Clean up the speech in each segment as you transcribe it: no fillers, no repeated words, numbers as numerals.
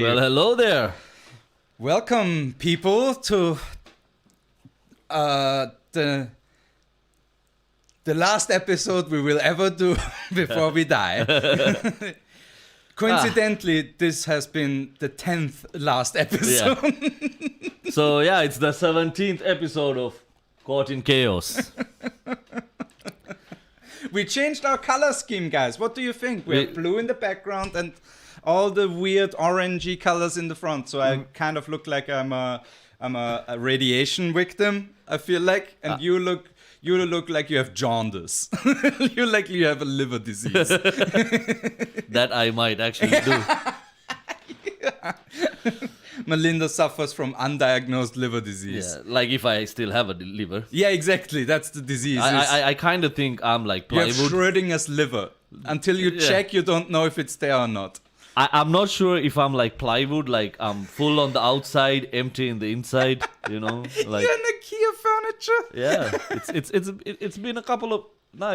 Well, hello there. Welcome, people, to the last episode we will ever do before we die. Coincidentally, this has been the 10th last episode. Yeah. So, yeah, it's the 17th episode of Caught in Chaos. We changed our color scheme, guys. What do you think? We have blue in the background and all the weird orangey colors in the front. So I kind of look like I'm a radiation victim, I feel like. And you look like you have jaundice. You like you have a liver disease. That I might actually do. Yeah. Malinda suffers from undiagnosed liver disease. Yeah, like if I still have a liver. Yeah, exactly. That's the disease. I kind of think I'm like you have plywood. Schrodinger's liver. Until you check, you don't know if it's there or not. I'm not sure if I'm like plywood, like I'm full on the outside, empty in the inside. You know, like you're an IKEA furniture. Yeah, it's been a couple of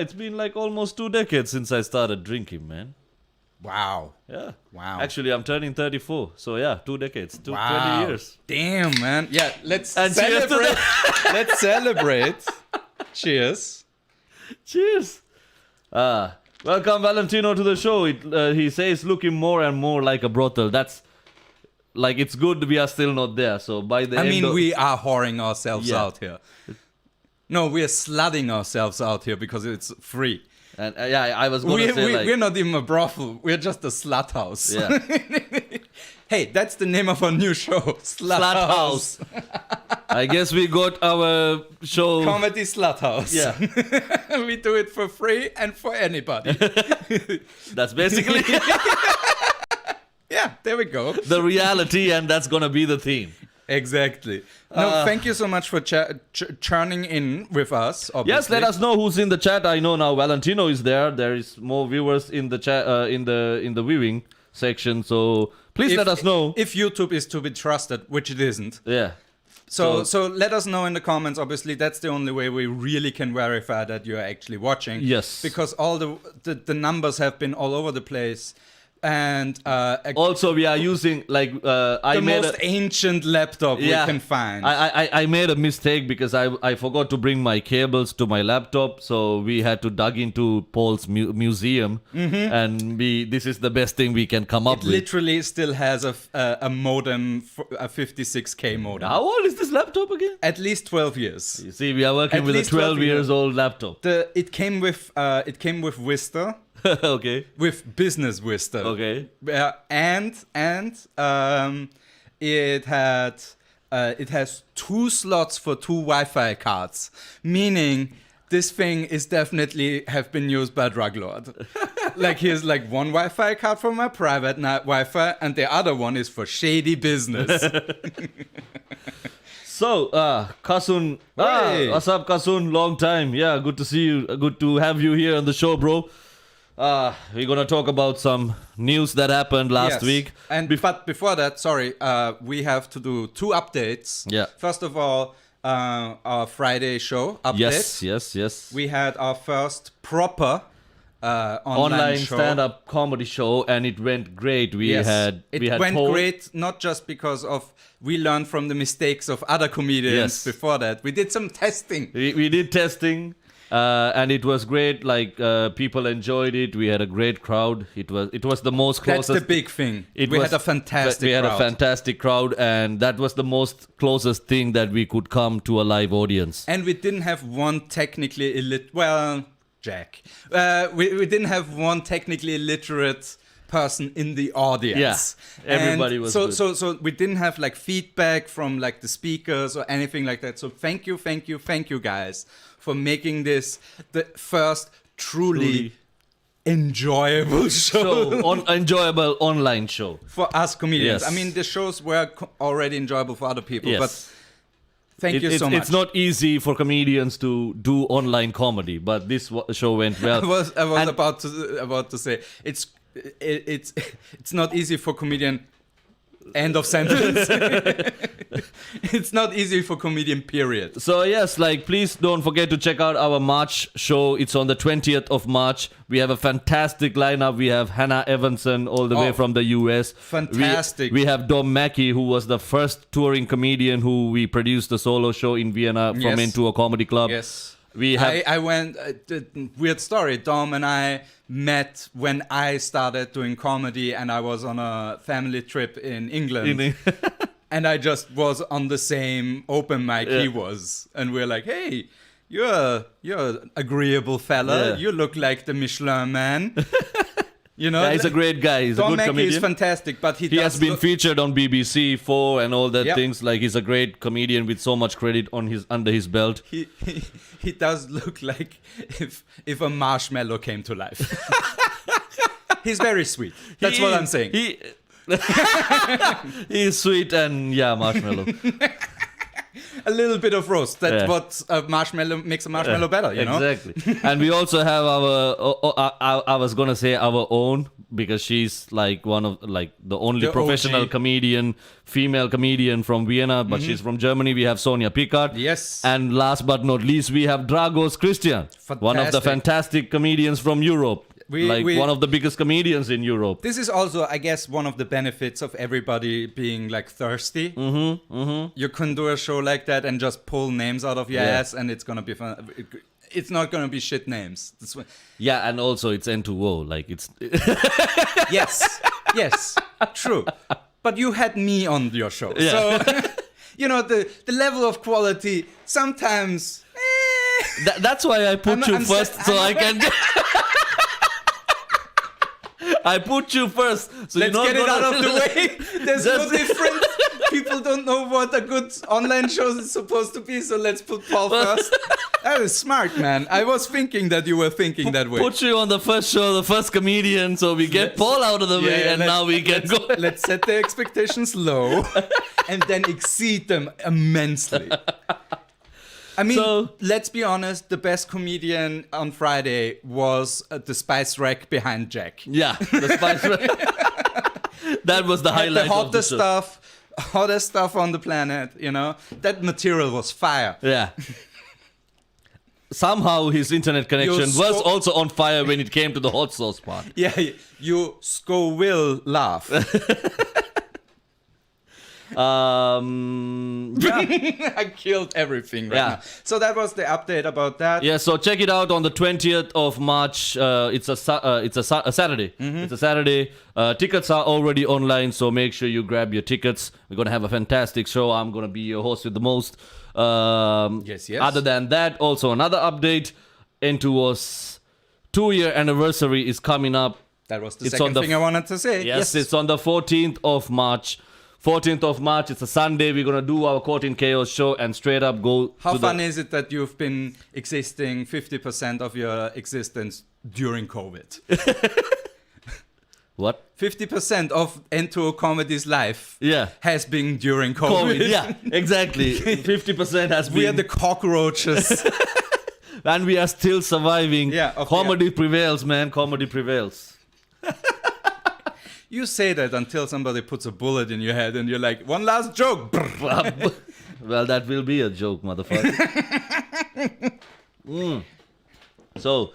it's been like almost 2 decades since I started drinking, man. Wow. Yeah. Wow. Actually, I'm turning 34, so yeah, 2 decades, 20 years. Damn, man. Yeah, let's And celebrate. Let's celebrate. Cheers. Cheers. Welcome, Valentino, to the show. He says looking more and more like a brothel. That's like it's good we are still not there. So by the end we are whoring ourselves out here. No, we are sludding ourselves out here because it's free. And I was going to say like... We're not even a brothel. We're just a slut house. Yeah. Hey, that's the name of our new show. Slut House. I guess we got our show... Comedy Slut House. Yeah. We do it for free and for anybody. That's basically... Yeah, there we go. The reality, and that's going to be the theme. Exactly. No, thank you so much for churning in with us. Obviously. Yes, let us know who's in the chat. I know now Valentino is there. There is more viewers in the chat, in the viewing section. So please let us know if YouTube is to be trusted, which it isn't. Yeah. So let us know in the comments. Obviously, that's the only way we really can verify that you are actually watching. Yes. Because all the numbers have been all over the place. And also we are using like the most ancient laptop we can find. I made a mistake because I forgot to bring my cables to my laptop, so we had to dug into Paul's museum, and this is the best thing we can come up with. It literally still has a modem, a 56K modem. How old is this laptop again? At least 12 years. You see, we are working with a 12 years old laptop. It came with Vista. Okay. With business Vista. Okay. And it has 2 slots for 2 Wi-Fi cards, meaning this thing is definitely have been used by a drug lord. Like here's like one Wi-Fi card for my private Wi-Fi, and the other one is for shady business. So, Kasun, hey. What's up, Kasun? Long time. Yeah, good to see you. Good to have you here on the show, bro. We're gonna talk about some news that happened last week. And but before that, sorry, we have to do 2 updates. Yeah. First of all, our Friday show update. Yes. We had our first proper online stand-up comedy show, and it went great. It went great, not just because of we learned from the mistakes of other comedians before that. We did some testing. We did testing. And it was great. Like people enjoyed it. We had a great crowd. It was the most closest. That's the big thing. We had a fantastic crowd, and that was the most closest thing that we could come to a live audience. And we didn't have one technically illiterate. Well, Jack. We didn't have one technically illiterate person in the audience. Yeah, everybody was good. So we didn't have like feedback from like the speakers or anything like that. So thank you guys for making this the first truly enjoyable show. Enjoyable online show. For us comedians. Yes. I mean, the shows were already enjoyable for other people, but thank you so much. It's not easy for comedians to do online comedy, but this show went well. I was about to say, it's not easy for comedian. End of sentence. It's not easy for comedian, period. So yes, like please don't forget to check out our March show. It's on the 20th of March. We have a fantastic lineup. We have Hannah Evanson all the way from the US. Fantastic. We have Dom Mackey, who was the first touring comedian who we produced the solo show in Vienna from Into a Comedy Club. Yes. I went, weird story, Dom and I met when I started doing comedy and I was on a family trip in England. And I just was on the same open mic he was. And we're like, hey, you're an agreeable fella. You look like the Michelin man. You know, he's a great guy. He's a good comedian. He's fantastic, but he has been featured on BBC 4 and all that things. Like he's a great comedian with so much credit on under his belt. He does look like if a marshmallow came to life. He's very sweet. That's what I'm saying. He's sweet and marshmallow. A little bit of roast. That's what a marshmallow makes a marshmallow better, you know? Exactly. And we also have I was gonna say our own, because she's like one of like the only professional comedian, female comedian from Vienna, but she's from Germany. We have Sonja Pickard. Yes. And last but not least, we have Dragos Christian, one of the fantastic comedians from Europe. One of the biggest comedians in Europe. This is also, I guess, one of the benefits of everybody being like thirsty. You can do a show like that and just pull names out of your ass, and it's gonna be fun. It's not gonna be shit names. And also it's N2O. Like it's. yes, true. But you had me on your show, so you know the level of quality. Sometimes. That's why I put you first, so I can. I put you first, so let's get it out of the way. There's no difference. People don't know what a good online show is supposed to be, so let's put Paul first. That was smart, man. I was thinking that you were thinking that way. Put you on the first show, the first comedian, so we get Paul out of the way, and now we can go. Let's set the expectations low, and then exceed them immensely. I mean, let's be honest, the best comedian on Friday was the spice rack behind Jack. Yeah, the spice rack. That was the highlight of the show. Hottest stuff on the planet, you know? That material was fire. Yeah. Somehow his internet connection was also on fire when it came to the hot sauce part. Yeah, you will laugh. I killed everything right now. So that was the update about that. Yeah, so check it out on the 20th of March. It's a Saturday. It's a Saturday. Tickets are already online, so make sure you grab your tickets. We're gonna have a fantastic show. I'm gonna be your host with the most. Yes. Other than that, also another update. N2O's 2-year anniversary is coming up. That was the second thing I wanted to say. Yes, it's on the 14th of March. 14th of March, it's a Sunday. We're going to do our Caught in Chaos show and straight up go. How fun is it that you've been existing 50% of your existence during COVID? What? 50% of N2O Comedy's life has been during COVID. Yeah, exactly. 50% has been. We are the cockroaches. And we are still surviving. Comedy prevails, man. Comedy prevails. You say that until somebody puts a bullet in your head and you're like, one last joke. Well, that will be a joke, motherfucker. So,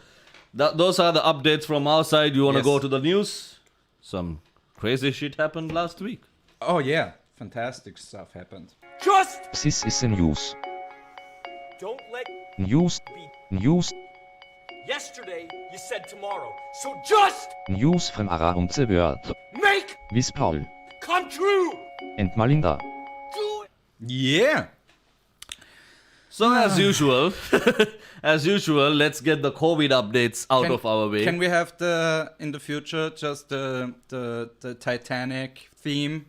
those are the updates from our side. You want to go to the news? Some crazy shit happened last week. Oh, yeah. Fantastic stuff happened. This is the news. Don't let News. yesterday you said tomorrow. So just News from around the world. make With Paul come true. and Malinda. Do it. Yeah. So as usual, let's get the COVID updates out of our way. Can we have in the future just the Titanic theme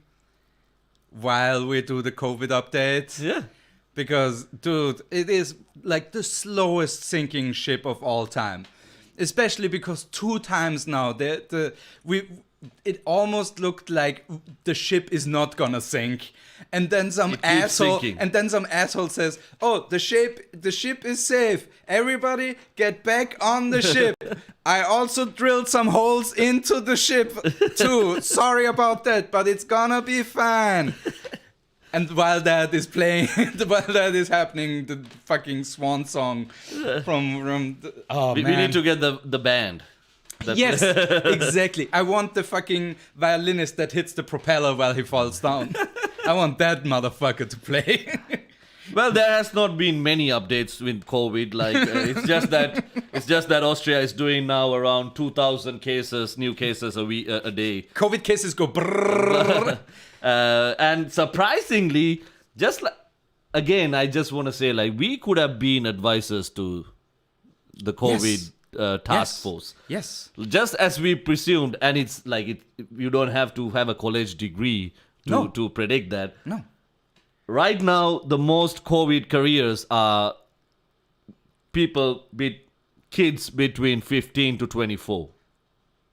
while we do the COVID updates? Yeah. Because, dude, it is like the slowest sinking ship of all time. Especially because 2 times now, it almost looked like the ship is not gonna sink. And then some asshole says, "Oh, the ship is safe. Everybody get back on the ship. I also drilled some holes into the ship too. Sorry about that, but it's gonna be fine." And while that is playing, while that is happening, the fucking swan song from we need to get the band. Yes, exactly. I want the fucking violinist that hits the propeller while he falls down. I want that motherfucker to play. Well, there has not been many updates with COVID. Like it's just that Austria is doing now around 2,000 new cases a day. COVID cases go brrrr. And surprisingly, again, I just want to say, like, we could have been advisors to the COVID task force. Yes. Just as we presumed, and it's like you don't have to have a college degree to predict that. No. Right now, the most COVID careers are kids between 15 to 24.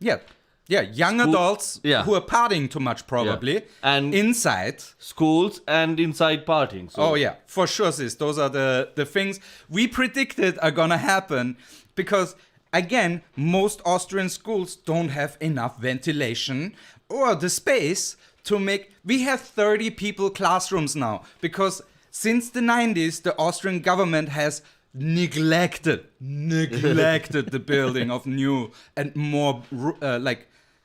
Yeah. Yeah, young adults who are partying too much, probably. Yeah. And inside. Schools and inside partying. So. Oh, yeah, for sure, sis. Those are the things we predicted are gonna happen. Because, again, most Austrian schools don't have enough ventilation or the space to make... We have 30 people classrooms now. Because since the 90s, the Austrian government has neglected the building of new and more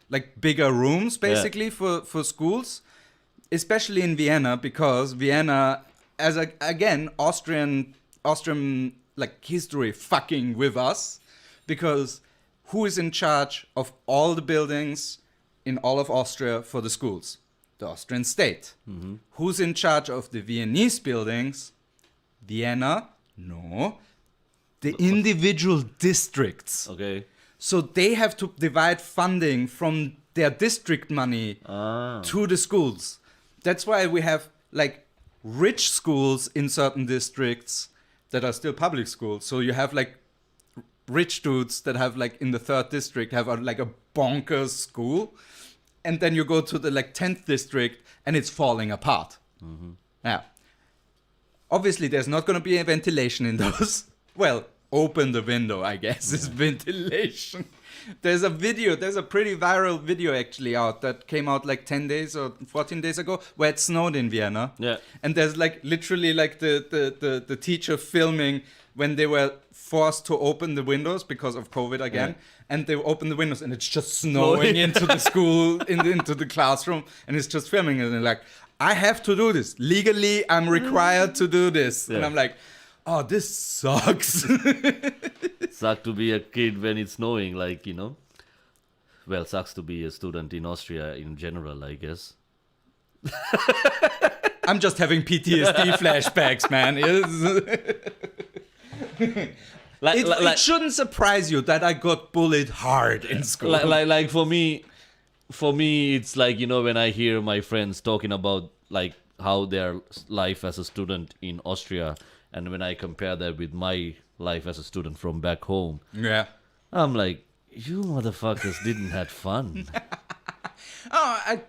like bigger rooms basically for schools, especially in Vienna, because Vienna again Austrian like history fucking with us, because who is in charge of all the buildings in all of Austria for the schools? The Austrian state. Mm-hmm. Who's in charge of the Viennese buildings? Vienna? No. The individual districts. Okay. So they have to divide funding from their district money to the schools. That's why we have like rich schools in certain districts that are still public schools. So you have like rich dudes that have like in the 3rd district have like a bonkers school. And then you go to the like 10th district and it's falling apart. Mm-hmm. Yeah. Obviously there's not going to be a ventilation in those. Well, open the window, I guess, is ventilation. There's a pretty viral video actually out that came out like 10 days or 14 days ago where it snowed in Vienna. Yeah. And there's like literally like the teacher filming when they were forced to open the windows because of COVID again. Yeah. And they open the windows and it's just snowing into the school, into the classroom. And it's just filming it and like, I have to do this. Legally, I'm required to do this. Yeah. And I'm like, oh, this sucks. Sucks to be a kid when it's snowing, like, you know. Well, sucks to be a student in Austria in general, I guess. I'm just having PTSD flashbacks, man. It shouldn't surprise you that I got bullied hard in school. Like for me, it's like, you know, when I hear my friends talking about like how their life as a student in Austria, and when I compare that with my life as a student from back home, I'm like, you motherfuckers didn't have fun. I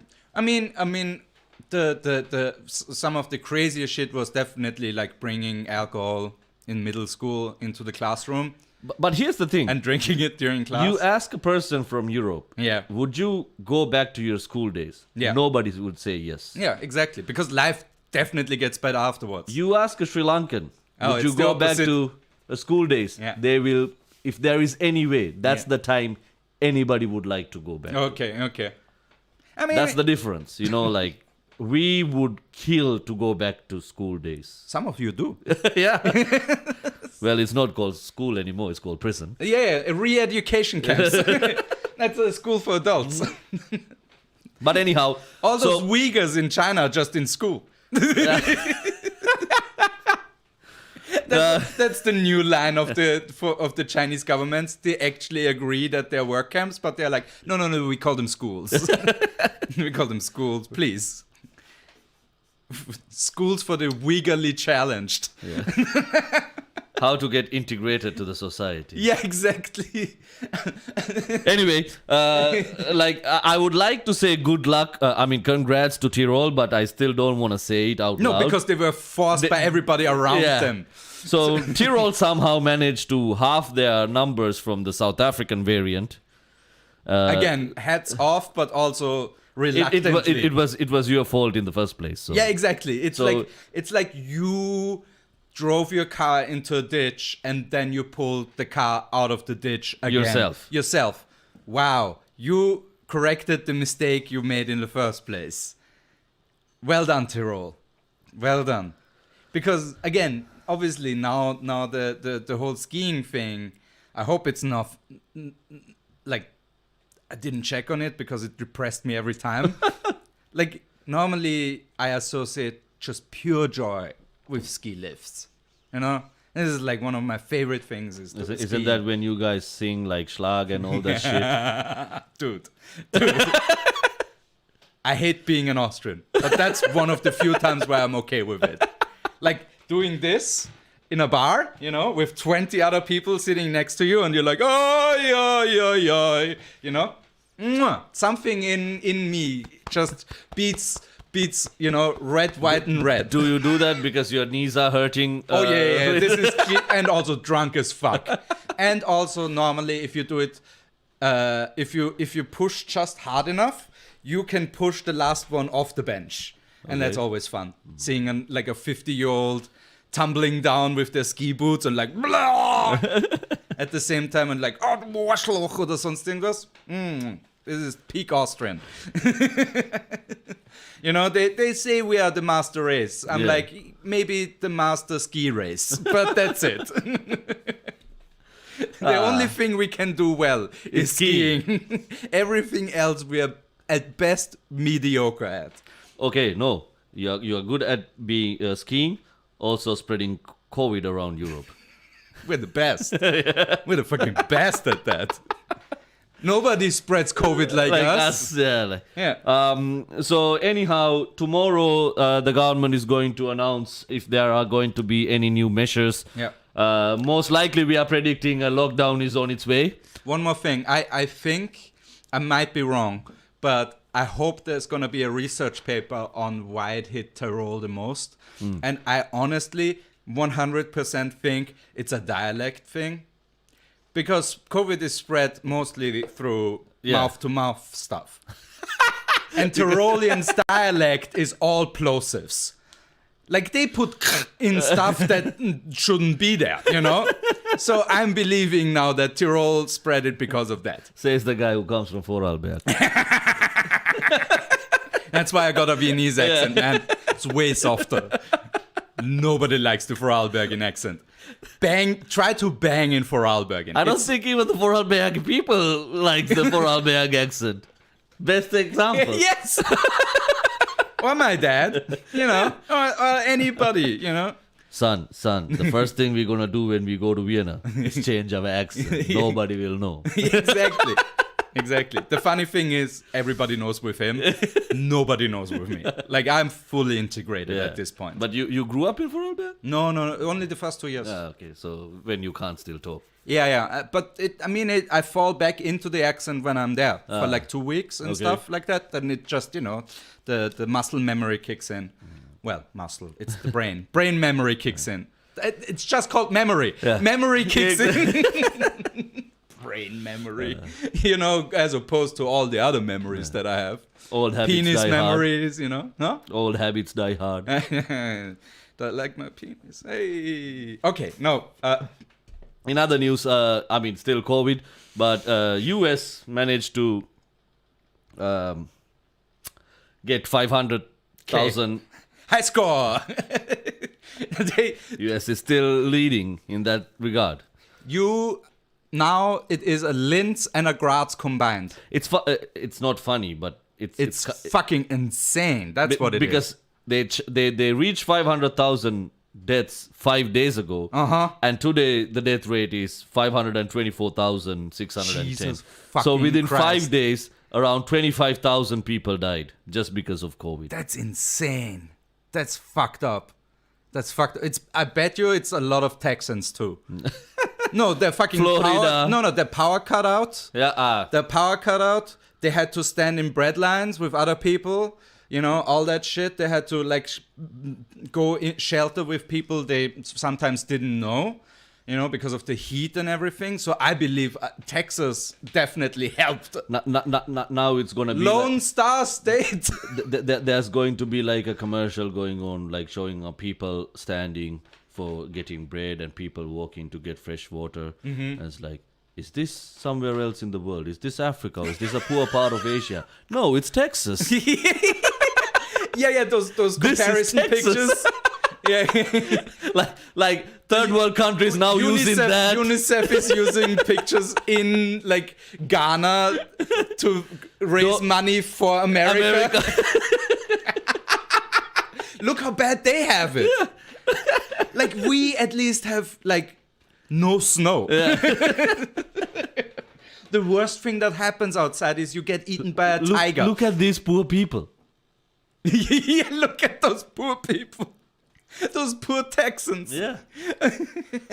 mean, the some of the crazier shit was definitely like bringing alcohol in middle school into the classroom. But here's the thing. And drinking it during class. You ask a person from Europe, would you go back to your school days? Yeah. Nobody would say yes. Yeah, exactly. Because life definitely gets better afterwards. You ask a Sri Lankan, would you go back to school days? Yeah. They will, if there is any way, that's the time anybody would like to go back. Okay. I mean, that's the difference, you know, like we would kill to go back to school days. Some of you do. Yeah. Well, it's not called school anymore, it's called prison. Yeah, re-education camps. That's a school for adults. But anyhow, all those Uyghurs in China are just in school. That's the new line of the Chinese governments. They actually agree that they're work camps, but they're like, no, we call them schools. We call them schools, please. Schools for the Uyghurly challenged. Yeah. How to get integrated to the society. Yeah, exactly. Anyway, like I would like to say good luck. Congrats to Tyrol, but I still don't want to say it out loud. No, because they were forced by everybody around them. So Tyrol somehow managed to halve their numbers from the South African variant. Again, hats off, but also reluctantly. It was your fault in the first place. So. Yeah, exactly. It's like you drove your car into a ditch and then you pulled the car out of the ditch again. Yourself. Wow. You corrected the mistake you made in the first place. Well done, Tyrol. Well done. Because again, obviously now the whole skiing thing, I hope it's not like I didn't check on it because it depressed me every time. Like normally I associate just pure joy with ski lifts. You know? This is like one of my favorite things. Isn't that when you guys sing like Schlag and all that shit? Dude. I hate being an Austrian, but that's one of the few times where I'm okay with it. Like doing this in a bar, you know, with 20 other people sitting next to you and you're like, oh, you know? Mwah. Something in me just beats, you know, red, white, and red. Do you do that because your knees are hurting? Oh, yeah. This is and also drunk as fuck. And also normally if you do it, if you push just hard enough, you can push the last one off the bench. And that's always fun. Seeing a 50-year-old tumbling down with their ski boots and like blah! At the same time and like oh, Arschloch oder sonst irgendwas. This is peak Austrian. You know, they say we are the master race. I'm like, maybe the master ski race. But that's it. The only thing we can do well is skiing. Everything else we are at best mediocre at. Okay, no. You're good at being skiing, also spreading COVID around Europe. We're the best. We're the fucking best at that. Nobody spreads COVID like us. So anyhow, tomorrow the government is going to announce if there are going to be any new measures. Yeah. Most likely we are predicting a lockdown is on its way. One more thing. I think, I might be wrong, but I hope there's going to be a research paper on why it hit Tyrol the most. And I honestly 100% think it's a dialect thing. Because COVID is spread mostly through mouth-to-mouth stuff. And Tyrolean's dialect is all plosives. Like, they put in stuff that shouldn't be there, you know? So I'm believing now that Tyrol spread it because of that. Says the guy who comes from Vorarlberg. That's why I got a Viennese accent, man. It's way softer. Nobody likes the Vorarlbergian accent. Try to bang in Vorarlbergian. I don't think even the Vorarlberg people like the Vorarlberg accent. Best example. Yes. Or my dad, you know, or anybody, you know. Son, the first thing we're gonna do when we go to Vienna is change our accent. Nobody will know. Exactly. The funny thing is, everybody knows with him. Nobody knows with me. Like, I'm fully integrated at this point. But you grew up in Vorarlberg? No, only the first 2 years. Okay, so when you can't still talk. Yeah. But I fall back into the accent when I'm there for like 2 weeks and stuff like that. And it just, you know, the muscle memory kicks in. Well, muscle, it's the brain. Brain memory kicks in. It's just called memory. Yeah. Memory kicks in. Brain memory, you know, as opposed to all the other memories that I have. Old habits penis die memories, hard. You know? No? Old habits die hard. Don't like my penis. Hey. Okay, no. In other news, still COVID, but US managed to get 500,000. High score! US is still leading in that regard. Now it is a Linz and a Graz combined. It's not funny, but it's fucking insane. That's what it is. Because they reached 500,000 deaths 5 days ago, and today the death rate is 524,610. So within Christ. 5 days, around 25,000 people died just because of COVID. That's insane. That's fucked up. I bet you it's a lot of Texans too. No, they're fucking Florida. Their power cut out. Yeah. Their power cut out. They had to stand in bread lines with other people. You know, all that shit. They had to go in shelter with people they sometimes didn't know. because of the heat and everything. So I believe Texas definitely helped. Now it's gonna be Lone Star State. there's going to be like a commercial going on, like showing people standing for getting bread and people walking to get fresh water. And it's like, is this somewhere else in the world? Is this Africa? Is this a poor part of Asia? No, it's Texas. yeah, those This is comparison Texas. pictures. Yeah. like third world countries now using that. UNICEF is using pictures in like Ghana to raise money for America. Look how bad they have it. Like we at least have like no snow. The worst thing that happens outside is you get eaten by a tiger. Look at these poor people. Yeah, look at those poor people. Those poor Texans. Yeah.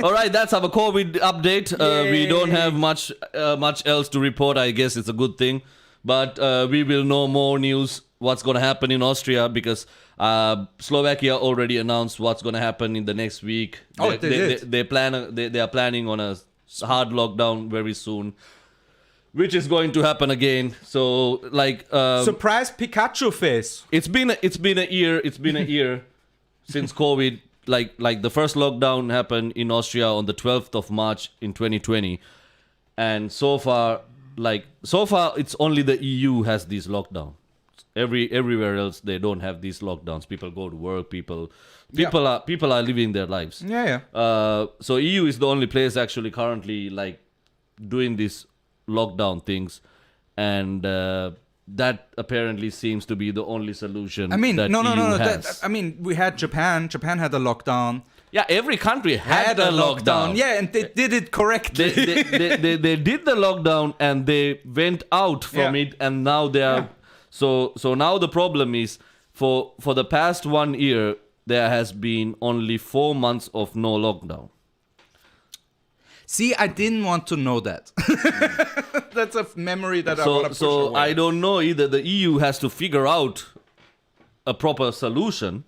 All right, that's our COVID update. We don't have much else to report. I guess it's a good thing, but we will know more news. What's going to happen in Austria, because Slovakia already announced what's going to happen in the next week. Oh, they did. They are planning on a hard lockdown very soon, which is going to happen again. So like surprise Pikachu face. It's been a year. It's been a year since COVID. Like the first lockdown happened in Austria on the 12th of March in 2020, and so far it's only the EU has these lockdowns. Everywhere else they don't have these lockdowns. People go to work. People are living their lives. Yeah. So EU is the only place actually currently like doing these lockdown things, and that apparently seems to be the only solution. I mean, that no. EU has. We had Japan. Japan had a lockdown. Yeah, every country had a lockdown. Yeah, and they did it correctly. They did the lockdown and they went out from it, and now they are. So now the problem is for the past 1 year there has been only 4 months of no lockdown. See, I didn't want to know that. That's a memory that I want to push away. I don't know either. The EU has to figure out a proper solution,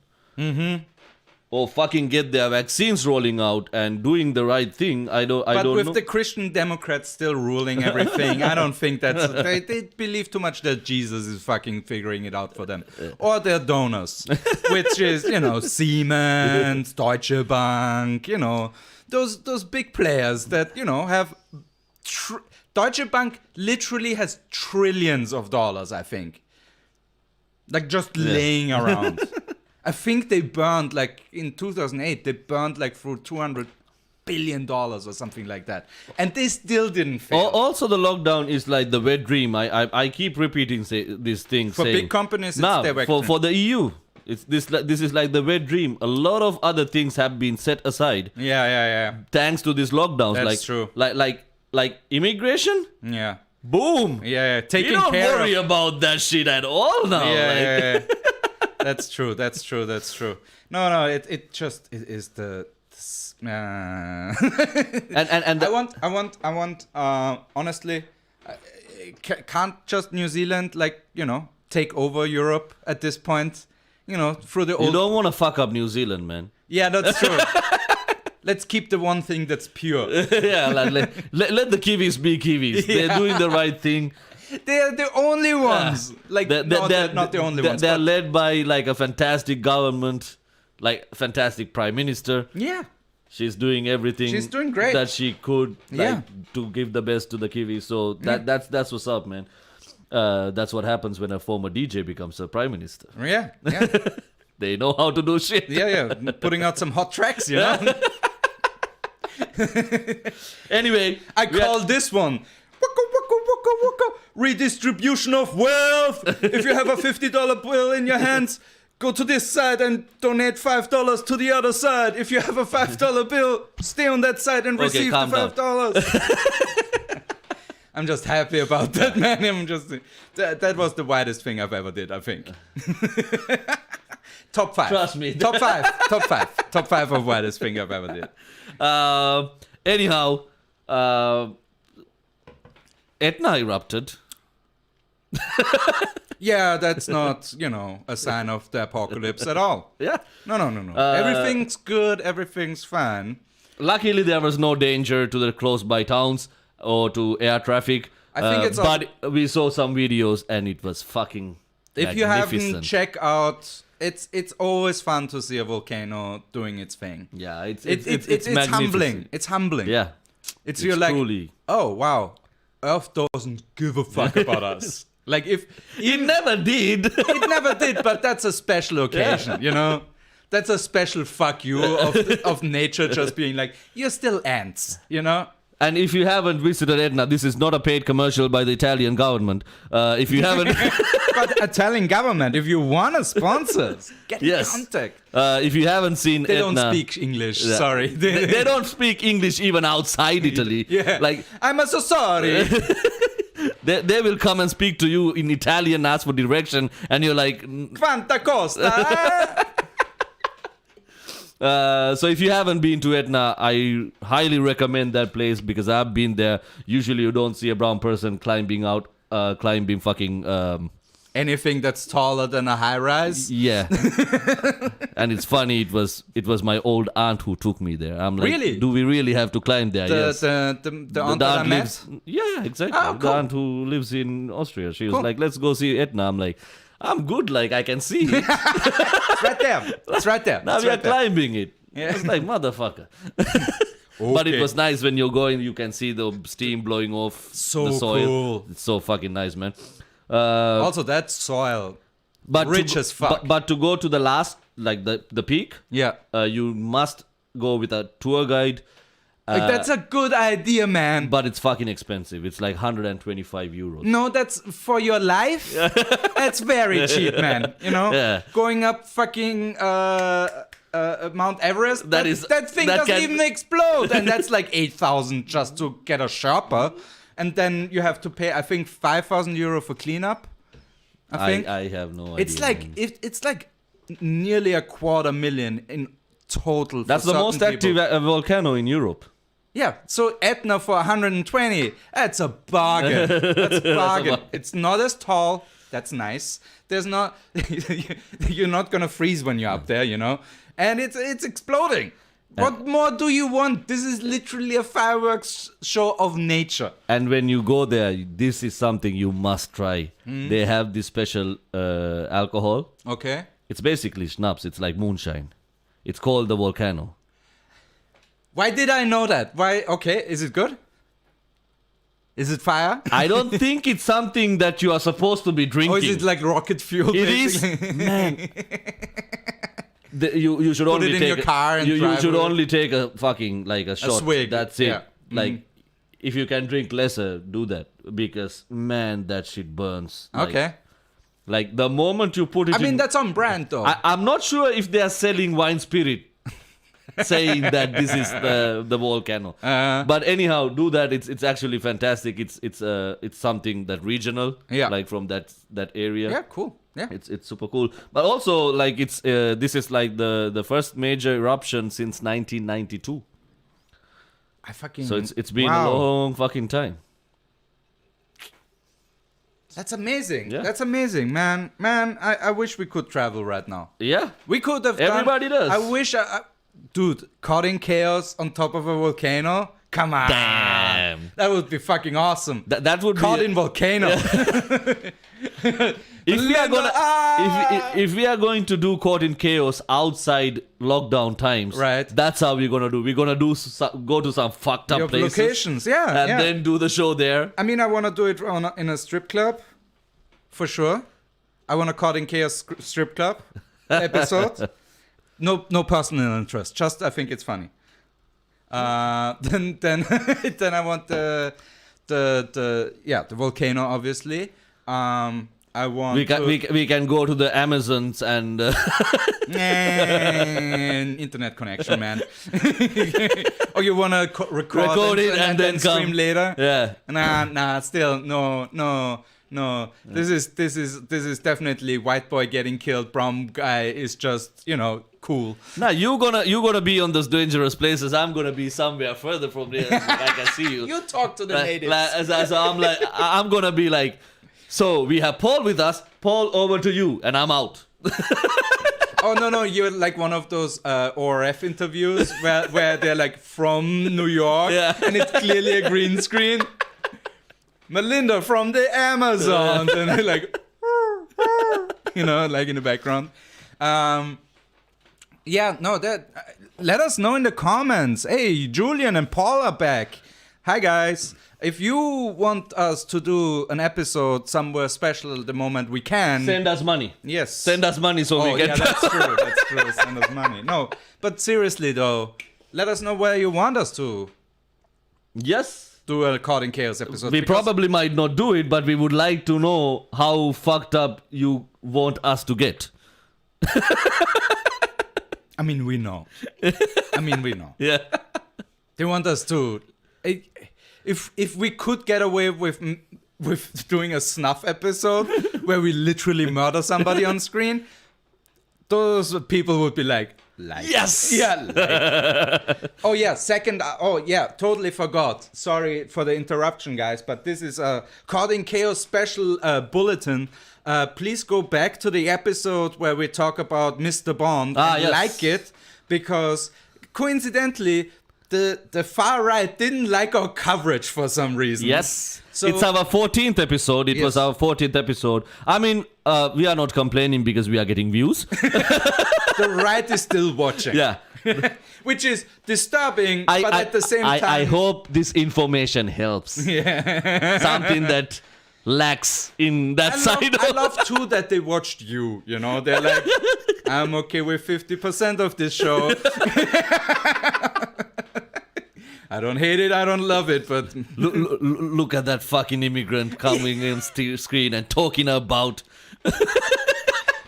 or fucking get their vaccines rolling out and doing the right thing. I don't But with know. the Christian Democrats still ruling everything, I don't think that's... They believe too much that Jesus is fucking figuring it out for them. Or their donors, which is, Siemens, Deutsche Bank, those big players that, have... Deutsche Bank literally has trillions of dollars, I think. Like, just laying around. I think they burned, in 2008, they burned, through $200 billion or something like that. And they still didn't fail. Also, the lockdown is like the wet dream. I keep repeating this thing. For big companies, it's now, their wet for the EU, this is like the wet dream. A lot of other things have been set aside. Yeah. Thanks to these lockdowns. That's true. Like immigration? Yeah. Boom. Yeah. You Taking don't care worry of... about that shit at all now. Yeah. That's true. No, it is the... And I want honestly, can't just New Zealand take over Europe at this point, through the old... you don't want to fuck up New Zealand, man. Yeah, that's true. Let's keep the one thing that's pure. Yeah, let the Kiwis be Kiwis. Yeah. They're doing the right thing. They're the only ones. They're not the only ones. They're led by a fantastic government, fantastic prime minister. Yeah. She's doing everything. She's doing great. That she could, Yeah. to give the best to the Kiwis. So that's what's up, man. That's what happens when a former DJ becomes a prime minister. Yeah. They know how to do shit. Yeah. Putting out some hot tracks, know? Anyway, I call this one waka, redistribution of wealth. If you have a $50 bill in your hands, go to this side and donate $5 to the other side. If you have a $5 bill, stay on that side and receive the $5. I'm just happy about that, man. That was the widest thing I've ever did, I think. Top 5. Trust me. Top 5. Top 5 of widest thing I've ever did. Anyhow, Etna erupted. Yeah, that's not, a sign of the apocalypse at all. Yeah. No. Everything's good. Everything's fine. Luckily, there was no danger to the close by towns or to air traffic. I think it's but we saw some videos and it was fucking If you haven't, magnificent. check out. It's always fun to see a volcano doing its thing. Yeah, it's It's humbling. It's humbling. Yeah, It's you're like, oh wow, Earth doesn't give a fuck about us. Like if it never did. it never did, but that's a special occasion, you know. That's a special fuck you of nature just being like, you're still ants, you know. And if you haven't visited Etna, this is not a paid commercial by the Italian government. If you haven't, But Italian government, if you want to sponsor us, get in Yes. contact. if you haven't seen They Etna, don't speak English. Yeah. Sorry, they don't speak English even outside Italy. Yeah, Like I'm so sorry. they will come and speak to you in Italian, ask for direction, and you're like. Quanta costa? So if you haven't been to Etna, I highly recommend that place because I've been there. Usually you don't see a brown person climbing fucking Anything that's taller than a high rise. yeah. And it's funny, it was my old aunt who took me there. I'm like, Really? do we really have to climb there? Yes. The aunt that I met? lives, yeah, exactly. Oh, The cool. aunt who lives in Austria. She was Cool. like, let's go see Etna. I'm like, I'm good, like I can see it. It's right there. It's right there. Now It's we are right there. climbing it. Yeah. It's like, motherfucker. But it was nice when you're going, you can see the steam blowing off So the soil. cool. It's so fucking nice, man. Also, that soil. But Rich to, as fuck. But to go to the last, like the peak, Yeah. you must go with a tour guide. Like, that's a good idea, man. But it's fucking expensive. It's like 125 euros. No, that's for your life. That's very cheap, man. You know, Yeah. going up fucking Mount Everest. That is- that thing that doesn't can- even explode, and that's like 8,000 just to get a Sherpa, and then you have to pay, I think, 5,000 euro for cleanup. I think I have no idea. it's like it's like nearly $250,000 in total. That's for the most certain active people. volcano in Europe. Yeah, so Etna for 120, that's a bargain. That's a bargain. It's not as tall. That's nice. There's not, you're not gonna freeze when you're up there, you know. And it's exploding. What more do you want? This is literally a fireworks show of nature. And when you go there, this is something you must try. Hmm. They have this special alcohol. Okay. It's basically schnapps. It's like moonshine. It's called the volcano. Why did I know that? Why? Okay, is it good? Is it fire? I don't think it's something that you are supposed to be drinking. Or is it like rocket fuel? It is, basically? man. You should Put only it in take your car and you drive should with it. only take a fucking like a shot. swig, That's it. yeah. Like if you can drink lesser, do that because man, that shit burns. Like, Okay. Like the moment you put it. I mean, in, that's on brand though. I'm not sure if they are selling wine spirit, saying that this is the volcano. But anyhow, do that. It's actually fantastic. It's something that regional. Yeah. Like from that area. yeah, cool. Yeah. It's super cool. But also like it's this is like the first major eruption since 1992. I fucking. So it's been wow. a long fucking time. That's amazing. Yeah. That's amazing, man. Man, I wish we could travel right now. Yeah. We could have. Everybody done, does. I wish. Dude, caught in chaos on top of a volcano. Come on. Damn. That would be fucking awesome. That would Caught be in volcano. if we are gonna Ah! if we are going to do Caught in Chaos outside lockdown times, Right. That's how we're gonna do. We're gonna go to some fucked up Your places, locations, yeah. and yeah. then do the show there. I mean, I want to do it in a strip club, for sure. I want a Caught in Chaos strip club episode. No personal interest. Just I think it's funny. Then then I want the volcano, obviously. I want We can go to the Amazons and and internet connection, man. Or you want to record it and then come. stream later? yeah. Nah. Still, no. This is definitely white boy getting killed. Brown guy is just cool. Now you're gonna be on those dangerous places. I'm gonna be somewhere further from there. Like I can see you. You talk to the natives. So I'm gonna be like, so we have Paul with us. Paul, over to you, and I'm out. Oh no, you're like one of those ORF interviews where they're like from New York, and it's clearly a green screen. Malinda from the Amazon, and they're like, like in the background. Let us know in the comments. Hey, Julian and Paul are back. Hi guys. If you want us to do an episode somewhere special the moment we can, send us money. Yes. Send us money so we get... that's true. That's true. Send us money. No, but seriously though, let us know where you want us to Yes. do a Caught in Chaos episode. We probably might not do it, but we would like to know how fucked up you want us to get. I mean, we know. Yeah. They want us to... If we could get away with doing a snuff episode where we literally murder somebody on screen, those people would be like Yes! Yeah. Totally forgot. Sorry for the interruption, guys, but this is a Caught in Chaos special bulletin. Please go back to the episode where we talk about Mr. Bond and yes. like it, because coincidentally, the far right didn't like our coverage for some reason. Yes. So it's our 14th episode. It was our 14th episode. I mean, we are not complaining because we are getting views. The right is still watching. Yeah. Which is disturbing, but at the same time... I hope this information helps. Yeah. Something that lacks in that side. I love too that they watched you, They're like, I'm okay with 50% of this show. I don't hate it, I don't love it, but... Look at that fucking immigrant coming on screen and talking about...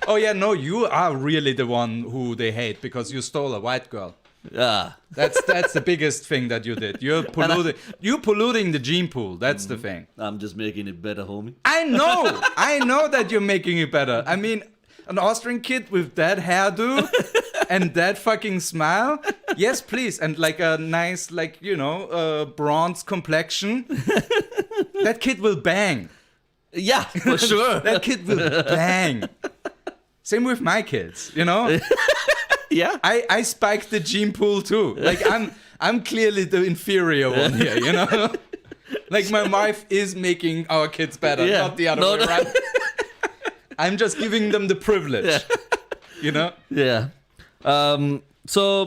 Oh yeah, no, you are really the one who they hate because you stole a white girl. Yeah. That's the biggest thing that you did. You're polluting the gene pool. That's the thing. I'm just making it better, homie. I know that you're making it better. I mean, an Austrian kid with that hairdo and that fucking smile. Yes, please. And like a nice, bronze complexion. That kid will bang. Yeah, for sure. That kid will bang. Same with my kids, Yeah. I spiked the gene pool too. Like I'm clearly the inferior one here, Like my wife is making our kids better, not the other way around. I'm just giving them the privilege. Yeah. Yeah. So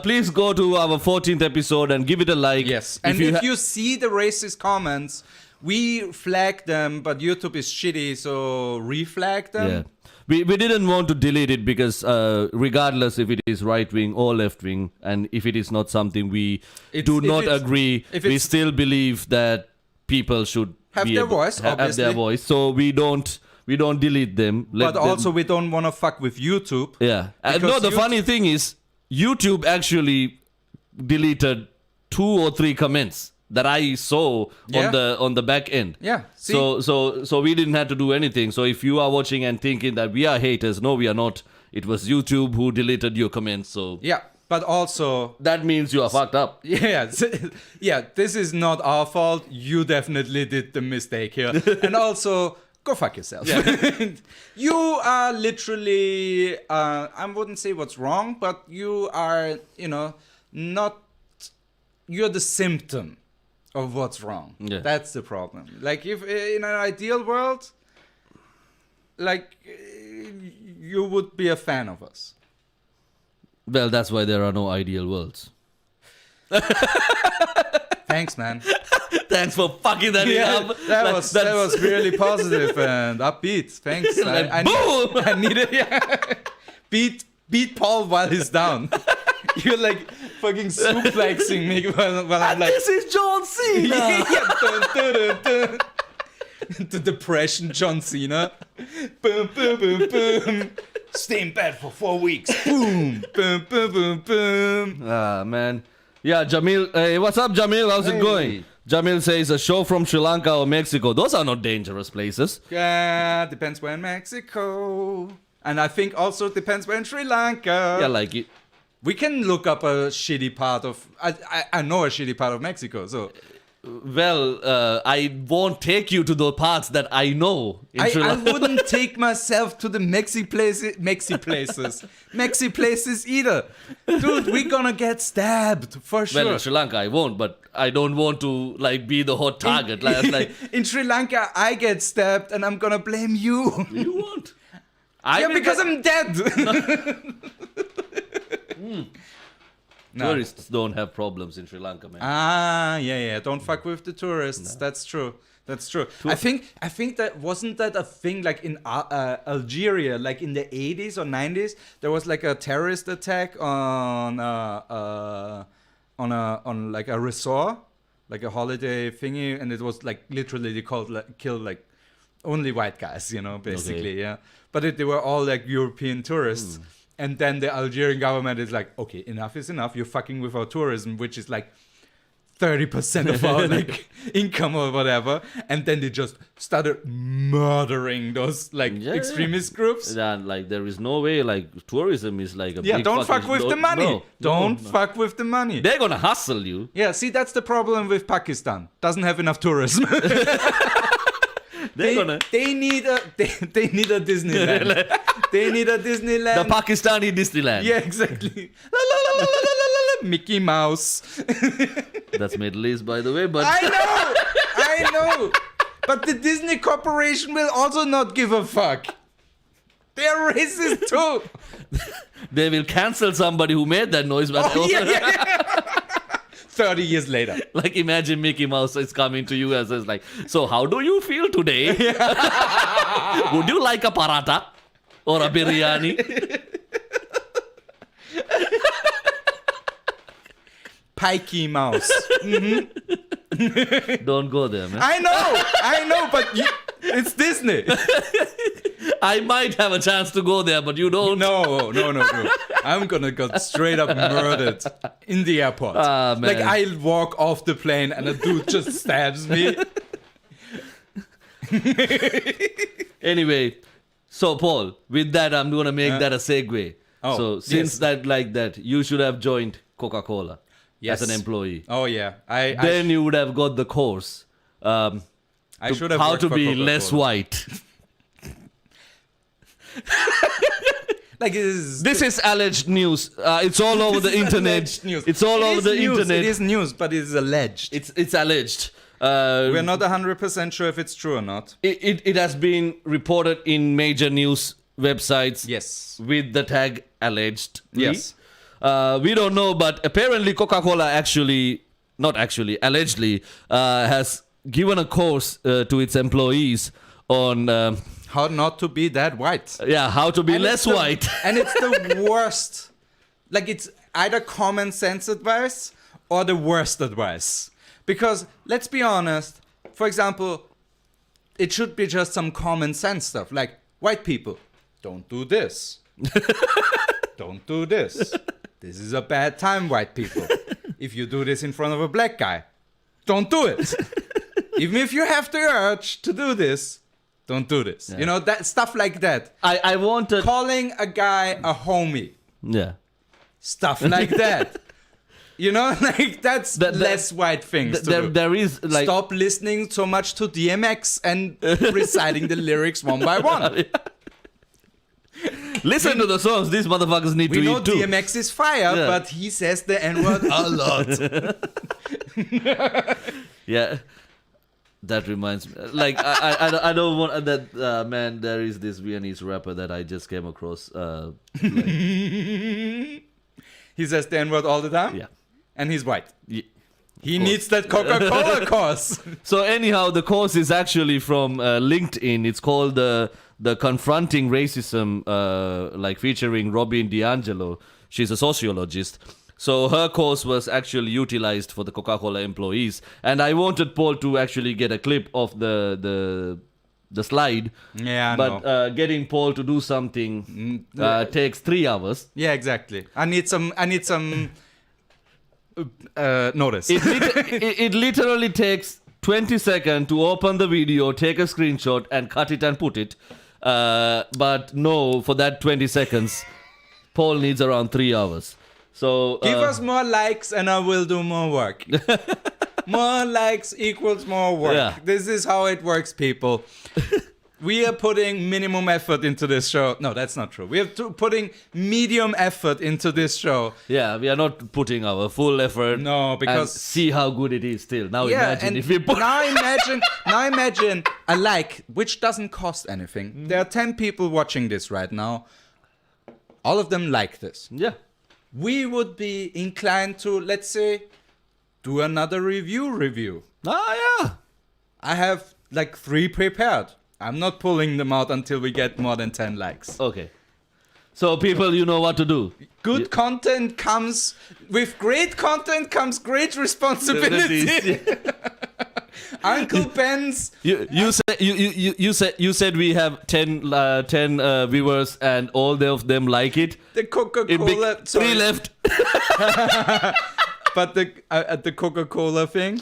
please go to our 14th episode and give it a like. Yes. And if you see the racist comments, we flag them, but YouTube is shitty, so reflag them. Yeah. We didn't want to delete it because regardless if it is right wing or left wing, and if it is not something we do not agree, we still believe that people should have their voice, obviously. Have their voice. So we don't delete them. But also we don't want to fuck with YouTube. Yeah. No, the funny thing is YouTube actually deleted 2 or 3 comments that I saw on the back end. Yeah. See? So we didn't have to do anything. So if you are watching and thinking that we are haters, no, we are not. It was YouTube who deleted your comments. So yeah, but also that means you are fucked up. Yeah. Yeah, this is not our fault. You definitely did the mistake here. And also go fuck yourself. Yeah. You are literally I wouldn't say what's wrong, but you are, you're the symptom of what's wrong. Yeah. That's the problem. Like if in an ideal world, like you would be a fan of us. Well, that's why there are no ideal worlds. Thanks, man. Thanks for fucking that up. That was really positive and upbeat. Thanks. I needed beat Paul while he's down. You're like fucking suplexing me while I'm like, this is John Cena. Dun. The depression John Cena. Boom, boom, boom, boom. Stay in bed for 4 weeks. Boom, boom, boom, boom, boom. Ah, man. Yeah, Jamil. Hey, what's up, Jamil? How's it going? Jamil says a show from Sri Lanka or Mexico. Those are not dangerous places. Yeah, depends where in Mexico. And I think also it depends where in Sri Lanka. Yeah, like it. We can look up a shitty part of... I know a shitty part of Mexico, so... Well, I won't take you to the parts that I know. In Sri I Lanka. wouldn't take myself to the Mexi places either. Dude, we're gonna get stabbed for sure. Well, in Sri Lanka, I won't, but I don't want to be the hot target. In Sri Lanka, I get stabbed and I'm gonna blame you. You won't. Because I'm dead. Tourists don't have problems in Sri Lanka, man. Yeah. Don't fuck with the tourists. No. That's true. I think that wasn't that a thing like in Algeria, like in the 80s or 90s, there was like a terrorist attack on like a resort, like a holiday thingy, and it was like literally they killed like only white guys, basically, yeah. But they were all like European tourists. And then the Algerian government is like, okay, enough is enough. You're fucking with our tourism, which is like 30% of our like income or whatever. And then they just started murdering those like extremist groups. Yeah, like there is no way like tourism is like a big don't fuck with the money. No, don't fuck with the money. They're gonna hustle you. Yeah, see, that's the problem with Pakistan. Doesn't have enough tourism. They need a Disneyland. They need a Disneyland. The Pakistani Disneyland. Yeah, exactly. La, la, la, la, la, la, la, Mickey Mouse. That's Middle East, by the way. But I know. But the Disney Corporation will also not give a fuck. They're racist too. They will cancel somebody who made that noise. But 30 years later. Like imagine Mickey Mouse is coming to you as like, so how do you feel today? Would you like a paratha or a biryani? Pikey Mouse. Don't go there, man. I know, but it's Disney. I might have a chance to go there, but you don't. No. I'm gonna get straight up murdered in the airport. Man. Like I'll walk off the plane and a dude just stabs me. Anyway, so Paul, with that, I'm gonna make that a segue. So since that, you should have joined Coca-Cola as an employee. Oh yeah, then you would have got the course. I should have how worked to for be Coca-Cola. less white. Like this is alleged news. It's all over the internet. News. It's all over the internet. It is news, but it is alleged. It's alleged. We're not 100% sure if it's true or not. It has been reported in major news websites. Yes. With the tag alleged. Yes. We don't know, but apparently Coca-Cola allegedly has given a course to its employees on how not to be that white. Yeah, how to be less white. And it's the worst. Like it's either common sense advice or the worst advice. Because let's be honest, for example, it should be just some common sense stuff. Like white people, don't do this. Don't do this. This is a bad time, white people. If you do this in front of a black guy, don't do it. Even if you have the urge to do this, don't do this. Yeah. That stuff like that. I wanted calling a guy a homie. Yeah. Stuff like that. Like that's less white things to do. There is like stop listening so much to DMX and reciting the lyrics one by one. Listen to the songs these motherfuckers need to eat too. We know DMX is fire, but he says the N-word a lot. Yeah. That reminds me. Like, I don't want that. Man, there is this Viennese rapper that I just came across. He says the N-word all the time? Yeah. And he's white. Yeah. He needs that Coca-Cola course. So anyhow, the course is actually from LinkedIn. It's called the Confronting Racism, like featuring Robin DiAngelo. She's a sociologist. So her course was actually utilized for the Coca-Cola employees. And I wanted Paul to actually get a clip of the slide. Yeah, but getting Paul to do something takes 3 hours. Yeah, exactly. I need some notice. It literally takes 20 seconds to open the video, take a screenshot, and cut it and put it. But no, for that 20 seconds, Paul needs around 3 hours. So give us more likes and I will do more work. More likes equals more work. Yeah. This is how it works, people. We are putting minimum effort into this show. No, that's not true. We are putting medium effort into this show. Yeah, we are not putting our full effort. No, because and see how good it is still. Now imagine and if we put. now imagine a like which doesn't cost anything. There are 10 people watching this right now. All of them like this. Yeah. We would be inclined to, let's say, do another review. Yeah. I have like 3 prepared. I'm not pulling them out until we get more than 10 likes. Okay. So people, you know what to do. Good content comes with great content comes great responsibility. Uncle Ben's. You said we have 10 viewers and all of them like it. The Coca-Cola. 3 left. But the Coca-Cola thing.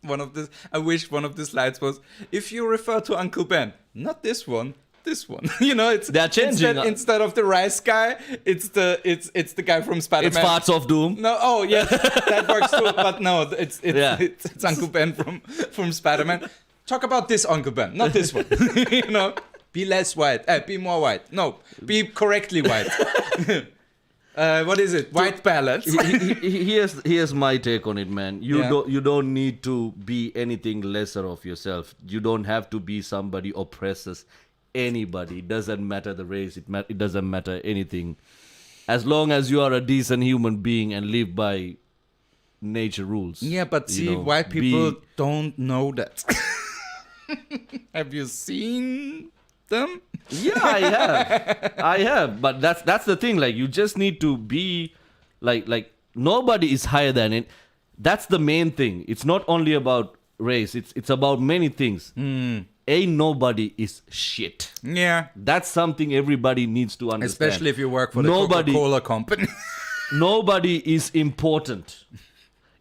I wish one of the slides was, if you refer to Uncle Ben, not this one, this one. It's they're changing. Instead of the rice guy, it's the guy from Spider-Man. It's Parts of Doom. No, oh yes, that works too. But no, it's Uncle Ben from Spider-Man. Talk about this Uncle Ben, not this one. Be less white. Be more white. No, be correctly white. What is it? White balance. Here's my take on it, man. You don't need to be anything lesser of yourself. You don't have to be somebody oppresses anybody. It doesn't matter the race. It doesn't matter anything. As long as you are a decent human being and live by nature rules. Yeah, but see, white people don't know that. Have you seen them? Yeah, I have. But that's the thing. Like, you just need to be like nobody is higher than it. That's the main thing. It's not only about race. It's about many things. Ain't nobody is shit. Yeah, that's something everybody needs to understand. Especially if you work for the Coca-Cola company. Nobody is important.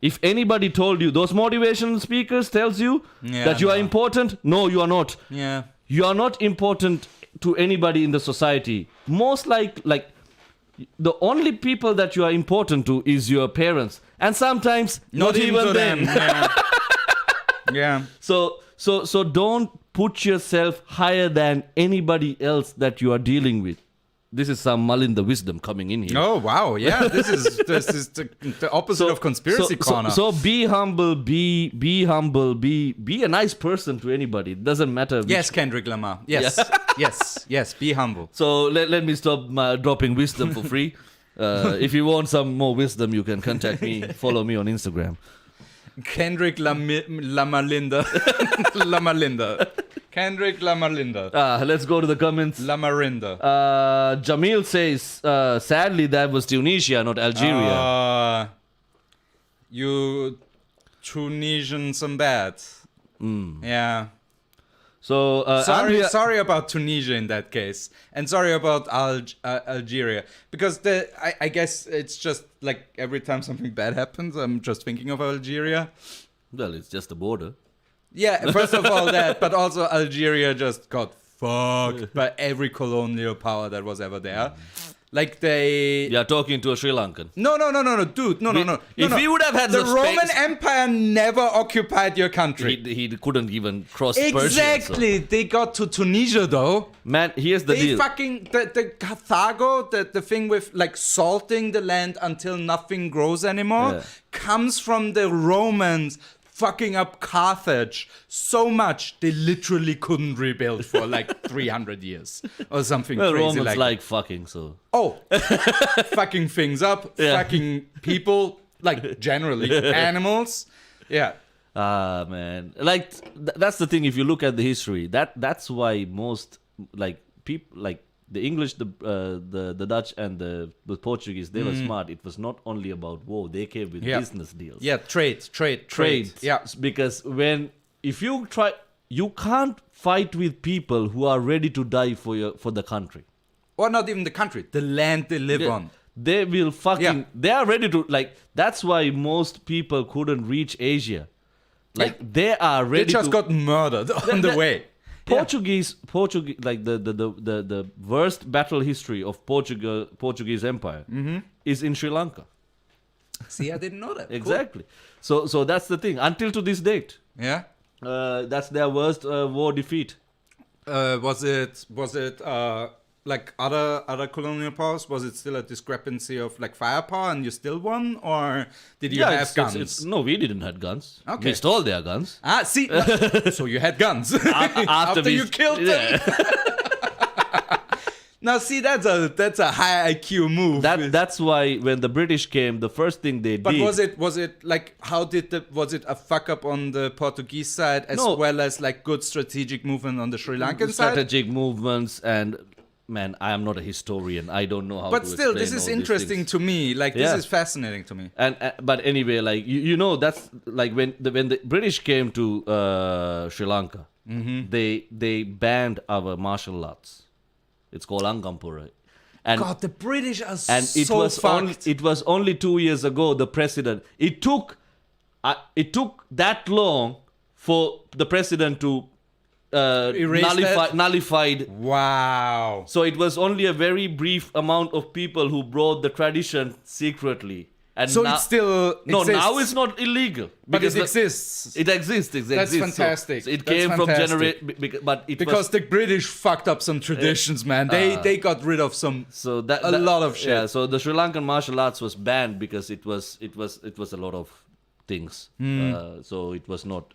If anybody told you, those motivational speakers tells you that you are important, no, you are not. Yeah, you are not important to anybody in the society. Most like the only people that you are important to is your parents, and sometimes not even them. Yeah. So don't put yourself higher than anybody else that you are dealing with. This is some Malinda wisdom coming in here. Oh wow, yeah, this is the opposite of conspiracy corner. So be humble, be humble, be a nice person to anybody. It doesn't matter. Yes, Kendrick Lamar. Yes, yes. Be humble. So let me stop dropping wisdom for free. If you want some more wisdom, you can contact me. Follow me on Instagram. Kendrick Lamalinda. Lamalinda. Kendrick Lamalinda. Let's go to the comments. Lamarinda. Jamil says, sadly, that was Tunisia, not Algeria. You Tunisians some bad. Yeah. So sorry about Tunisia in that case, and sorry about Algeria, because I guess it's just like every time something bad happens, I'm just thinking of Algeria. Well, it's just a border. Yeah, first of all that, but also Algeria just got fucked by every colonial power that was ever there. Like they... You are talking to a Sri Lankan. No, dude, no. If he would have had the Roman Empire never occupied your country. He couldn't even cross Persia. Exactly. So. They got to Tunisia though. Man, here's the deal. The Carthago, the thing with like salting the land until nothing grows anymore, comes from the Romans fucking up Carthage so much they literally couldn't rebuild for like 300 years or something crazy Romans like fucking, so. Oh, fucking things up, fucking people, like generally animals. Yeah. Man. Like, that's the thing. If you look at the history, that's why most like people, like the English, the Dutch and the Portuguese, they were smart. It was not only about war. They came with business deals. Yeah, trade. Yeah, because if you try, you can't fight with people who are ready to die for the country. Or not even the country, the land they live on. They will fucking. They are ready to like. That's why most people couldn't reach Asia. Like they are ready. They just got murdered on the way. Portuguese, like the worst battle history of Portuguese Empire is in Sri Lanka. See, I didn't know that. Cool. Exactly. So that's the thing. Until to this date, Yeah. that's their worst war defeat. Was it like other colonial powers? Was it still a discrepancy of like firepower and you still won, or did you have guns? No, we didn't have guns. Okay. We stole their guns. See, so you had guns After you killed them. Now, see, that's a high IQ move. That's why when the British came, the first thing they did. But was it like was it a fuck up on the Portuguese side as No. well as like good strategic movement on the Sri Lankan side? strategic movements and. Man, I am not a historian. I don't know how But to still, this explain is all these interesting things. to me. Like, this Yeah. is fascinating to me. And but anyway, like you know, that's like when the British came to Sri Lanka, Mm-hmm. they banned our martial arts. It's called Angampura. And God, the British are and it so was fucked. it was only 2 years ago the president. It took that long for the president to Erase that? nullified. Wow. So it was only a very brief amount of people who brought the tradition secretly. And So now, it still no, exists. now it's not illegal. But because it exists. It exists. It That's exists. fantastic. So it That's came fantastic. from generation, but it Because was, the British fucked up some traditions, man. They got rid of some so that a lot of shit. Yeah, so the Sri Lankan martial arts was banned because it was a lot of things. Hmm. So it was not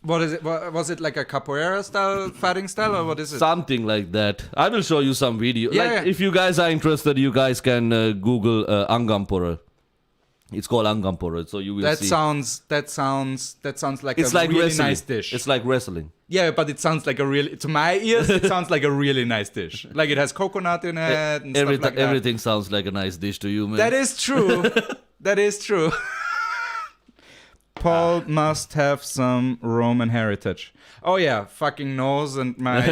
What is it? Was it like a capoeira style fighting style, or what is it? something like that. I will show you some video. Yeah, like yeah. if you guys are interested, you guys can Google Angampura. It's called Angampura, so you will That see. sounds like It's a like really wrestling. nice dish. It's like wrestling. Yeah, but it sounds like to my ears, it sounds like a really nice dish. Like it has coconut in it and stuff like that. Everything sounds like a nice dish to you, man. That is true. That is true. Paul must have some Roman heritage. Oh yeah, fucking nose and my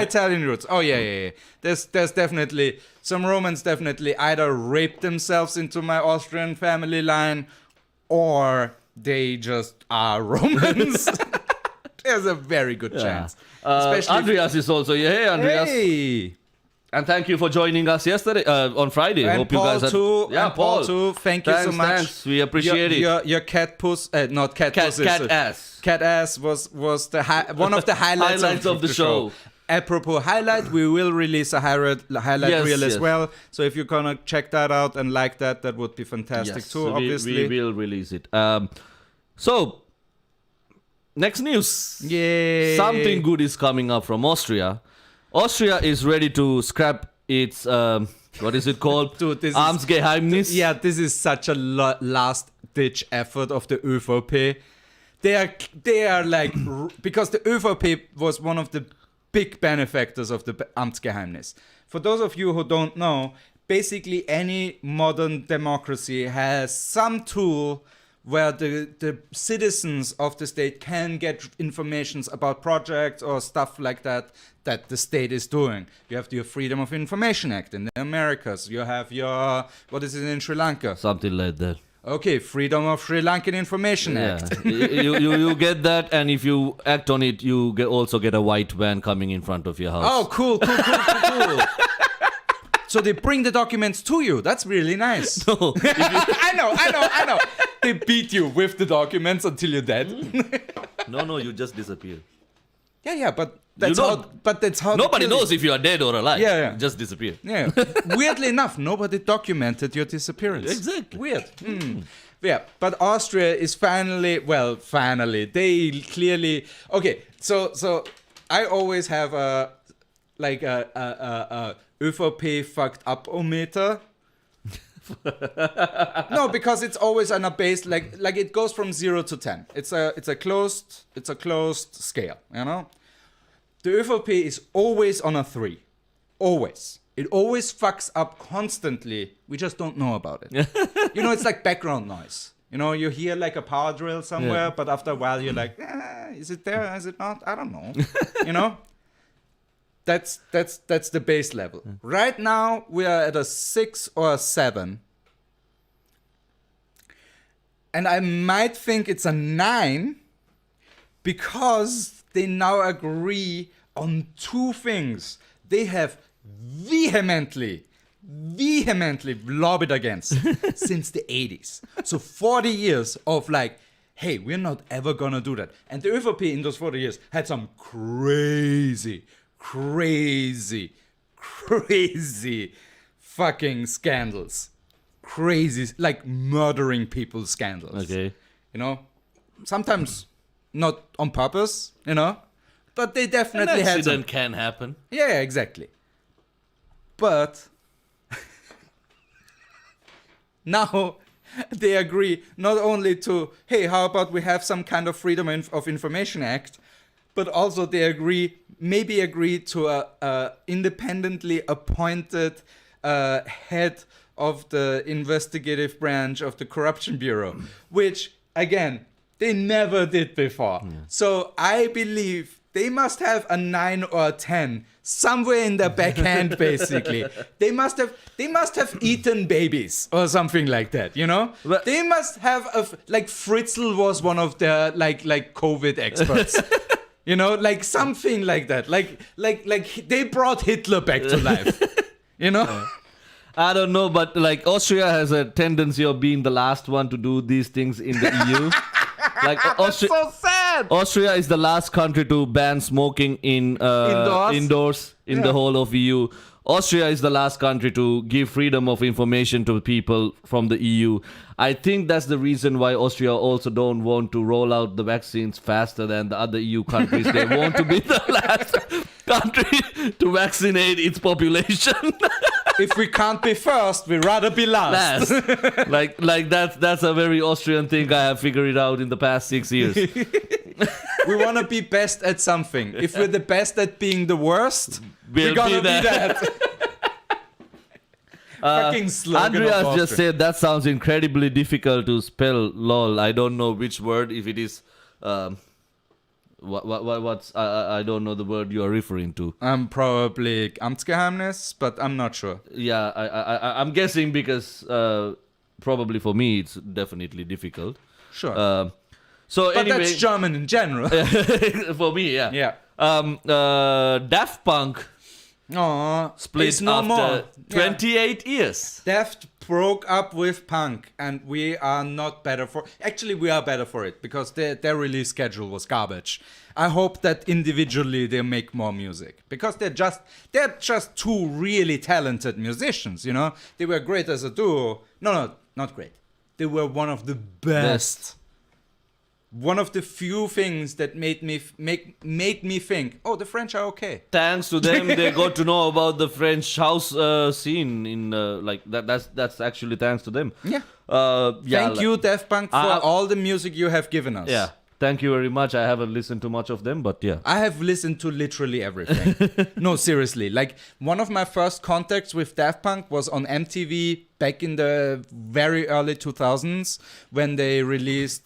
Italian roots. Oh yeah. There's definitely some Romans definitely either raped themselves into my Austrian family line, or they just are Romans. There's a very good chance. Especially Andreas is also here. Hey, Andreas. Hey. And thank you for joining us yesterday, on Friday. And Hope Paul you guys had... too. Yeah, and Paul too. Thank you so much. Thanks. We appreciate it. Your cat puss, not cat puss. Cat ass. Cat ass was one of the highlights of the show. Apropos highlight, we will release a highlight reel as yes. well. So if you're gonna check that out and like that would be fantastic Yes, too. so Obviously, we will release it. So, next news. Yay! Something good is coming up from Austria. Austria is ready to scrap its what is it called? Dude, this is- Amtsgeheimnis. Yeah, this is such a last-ditch effort of the ÖVP. They are like because the ÖVP was one of the big benefactors of the Amtsgeheimnis. For those of you who don't know, basically any modern democracy has some tool where the citizens of the state can get informations about projects or stuff like that the state is doing. You have your Freedom of Information Act in the Americas. You have your, what is it in Sri Lanka? Something like that. Okay, Freedom of Sri Lankan Information Act. Yeah. you get that, and if you act on it, you also get a white van coming in front of your house. Oh, cool. So they bring the documents to you. That's really nice. No, I know. They beat you with the documents until you're dead. no, you just disappear. Yeah, but that's You how. don't- But that's how. Nobody they kill knows you. if you are dead or alive. Yeah. You just disappear. Yeah. Weirdly enough, nobody documented your disappearance. Exactly. Weird. Yeah, but Austria is finally. They clearly. Okay, so I always have a ÖVP fucked up -ometer. No, because it's always on a base like it goes from 0 to 10. It's a closed scale, you know. The ÖVP is always on a 3. Always. It always fucks up constantly. We just don't know about it. You know, it's like background noise. You know, you hear like a power drill somewhere, Yeah. but after a while you're like, is it there? Is it not? I don't know. You know? That's the base level. Right now we are at a 6 or a 7. And I might think it's a 9 because they now agree on 2 things. They have vehemently vehemently lobbied against since the 80s. So 40 years of like, hey, we're not ever gonna do that. And the ÖVP in those 40 years had some crazy fucking scandals. Crazy, like murdering people scandals. Okay. You know? Sometimes not on purpose, you know? But they An definitely had some. accident can happen. Yeah, exactly. But now they agree not only to, hey, how about we have some kind of Freedom of Information Act, but also they maybe agree to a independently appointed head of the investigative branch of the Corruption Bureau, which, again, they never did before. Yeah. So I believe they must have a 9 or a 10 somewhere in their backhand, basically. They must have eaten babies or something like that, you know? But they must have like Fritzl was one of their like COVID experts. You know, like something like that. Like they brought Hitler back to life. You know? I don't know, but like Austria has a tendency of being the last one to do these things in the EU. Like so sad. Austria is the last country to ban smoking in indoors in the whole of EU. Austria is the last country to give freedom of information to people from the EU. I think that's the reason why Austria also don't want to roll out the vaccines faster than the other EU countries. They want to be the last country to vaccinate its population. If we can't be first, we'd rather be last. like that's a very Austrian thing I have figured it out in the past 6 years. We want to be best at something. If we're the best at being the worst, we're gonna be that. Fucking slogan. Andreas just said that sounds incredibly difficult to spell. Lol. I don't know which word. If it is, what's I don't know the word you are referring to. I'm probably Amtsgeheimnis, but I'm not sure. Yeah, I'm guessing because probably for me it's definitely difficult. Sure. So but anyway, that's German in general. for me, yeah. Yeah. Daft Punk split no after more. 28 years. Daft broke up with Punk, and we are not better for. Actually, we are better for it because their release schedule was garbage. I hope that individually they make more music because they're just two really talented musicians. You know, they were great as a duo. No, not great. They were one of the best. One of the few things that made me think, oh, the French are okay. Thanks to them, they got to know about the French house scene in like that. That's actually thanks to them. Yeah. Thank you, Daft Punk, for all the music you have given us. Yeah. Thank you very much. I haven't listened to much of them, but yeah. I have listened to literally everything. No, seriously. Like, one of my first contacts with Daft Punk was on MTV back in the very early 2000s when they released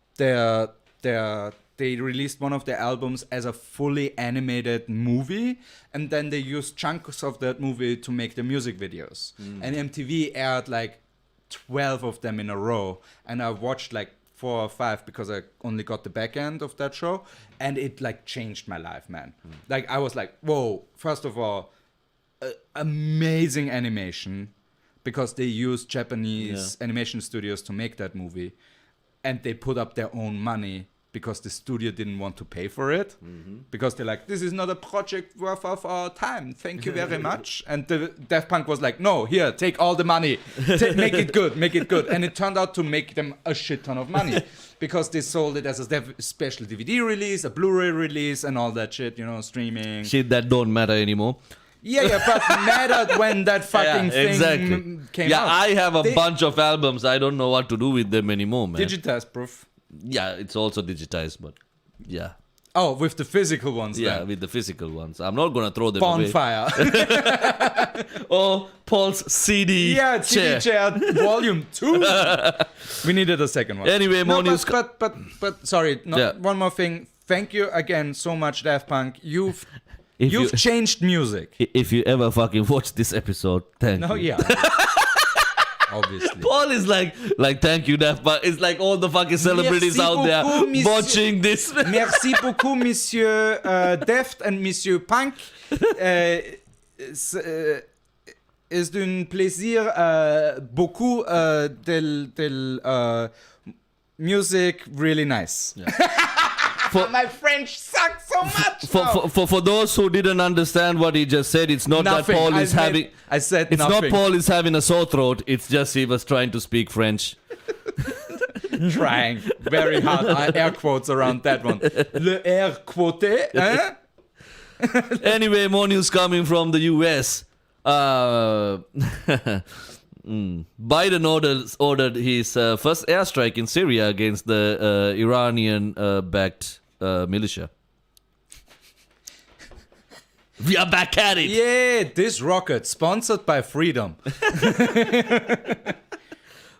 they released one of their albums as a fully animated movie, and then they used chunks of that movie to make the music videos. And MTV aired like 12 of them in a row, and I watched like 4 or 5 because I only got the back end of that show, and it like changed my life, man. Like, I was like, whoa, first of all, amazing animation, because they used Japanese animation studios to make that movie, and they put up their own money because the studio didn't want to pay for it, because they're like, this is not a project worth of our time, thank you very much. And the Daft Punk was like, no, here, take all the money, make it good. And it turned out to make them a shit ton of money because they sold it as a special DVD release, a Blu-ray release, and all that shit, you know, streaming. Shit that don't matter anymore. Yeah, but mattered when that fucking thing came out. Yeah, I have a bunch of albums. I don't know what to do with them anymore, man. Digitized proof. Yeah, it's also digitized, but yeah. Oh, with the physical ones, yeah, then. with the physical ones. I'm not gonna throw them Bonfire. away. Oh, Paul's CD yeah, chair. CD chair volume 2. We needed a second one. Anyway, more news. But sorry, one more thing. Thank you again so much, Daft Punk. You've changed music. If you ever fucking watch this episode, thank you. No, yeah. Obviously. Paul is like thank you, Daft Punk. It's like all the fucking celebrities out there watching this. Merci beaucoup, Monsieur Deft and Monsieur Punk. est un plaisir beaucoup del music really nice. Yeah. My French sucks so much. For those who didn't understand what he just said, it's not Nothing. that Paul is having. I said it's nothing. not Paul is having a sore throat. It's just he was trying to speak French. Trying very hard. Air quotes around that one. Le air quoté. Hein? Anyway, more news coming from the US. Biden ordered his first airstrike in Syria against the Iranian-backed militia. We are back at it. Yeah, this rocket sponsored by freedom.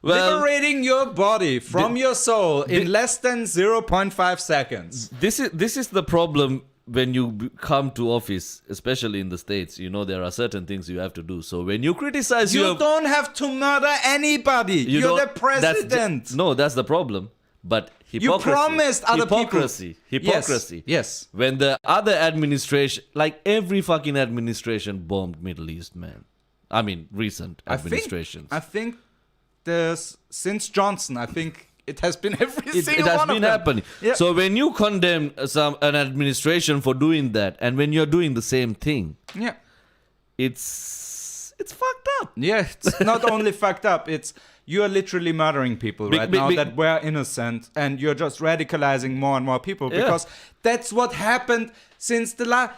Well, Liberating your body from your soul in less than 0.5 seconds. this is the problem when you come to office, especially in the States. You know, there are certain things you have to do. So when you criticize You don't have to murder anybody. You're the president. That's the problem. But hypocrisy. You promised other Hypocrisy. Yes. When the other administration, like every fucking administration, bombed Middle East, man. I mean, recent administrations. I think there's since Johnson. I think it has been every It single has one been of them. happening. Yeah. So when you condemn an administration for doing that, and when you're doing the same thing, Yeah. it's fucked up. Yeah, it's not only fucked up, it's you're literally murdering people right now that were innocent, and you're just radicalizing more and more people because that's what happened since the last.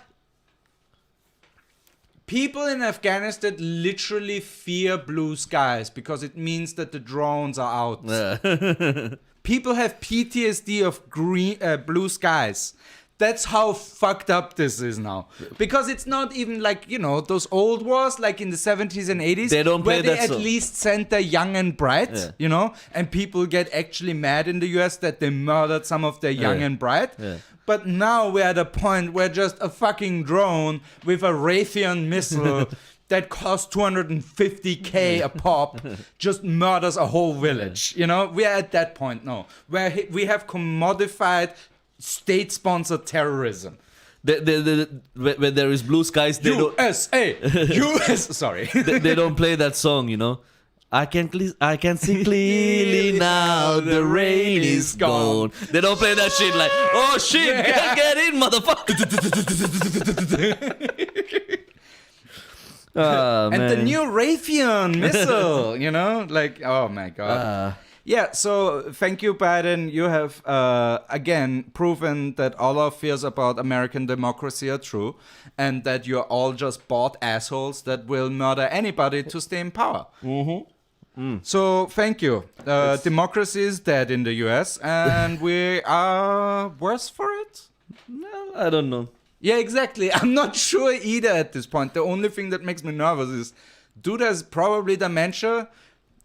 People in Afghanistan literally fear blue skies because it means that the drones are out. People have PTSD of blue skies. That's how fucked up this is now. Because it's not even like, you know, those old wars like in the 70s and 80s. They don't play where they that at song. least sent their young and bright, you know? And people get actually mad in the US that they murdered some of their young and bright. Yeah. But now we're at a point where just a fucking drone with a Raytheon missile that costs $250K a pop just murders a whole village. You know, we're at that point now where we have commodified state-sponsored terrorism. When there is blue skies, they USA, sorry. they don't play that song, you know. I can see clearly now the rain is gone. They don't play that shit like, oh shit, get in, motherfucker. And the new Raytheon missile, you know, like, oh my god. Yeah, so thank you, Biden. You have, again, proven that all our fears about American democracy are true and that you're all just bought assholes that will murder anybody to stay in power. So thank you. Democracy is dead in the US and we are worse for it? No, I don't know. Yeah, exactly. I'm not sure either at this point. The only thing that makes me nervous is dude has probably dementia,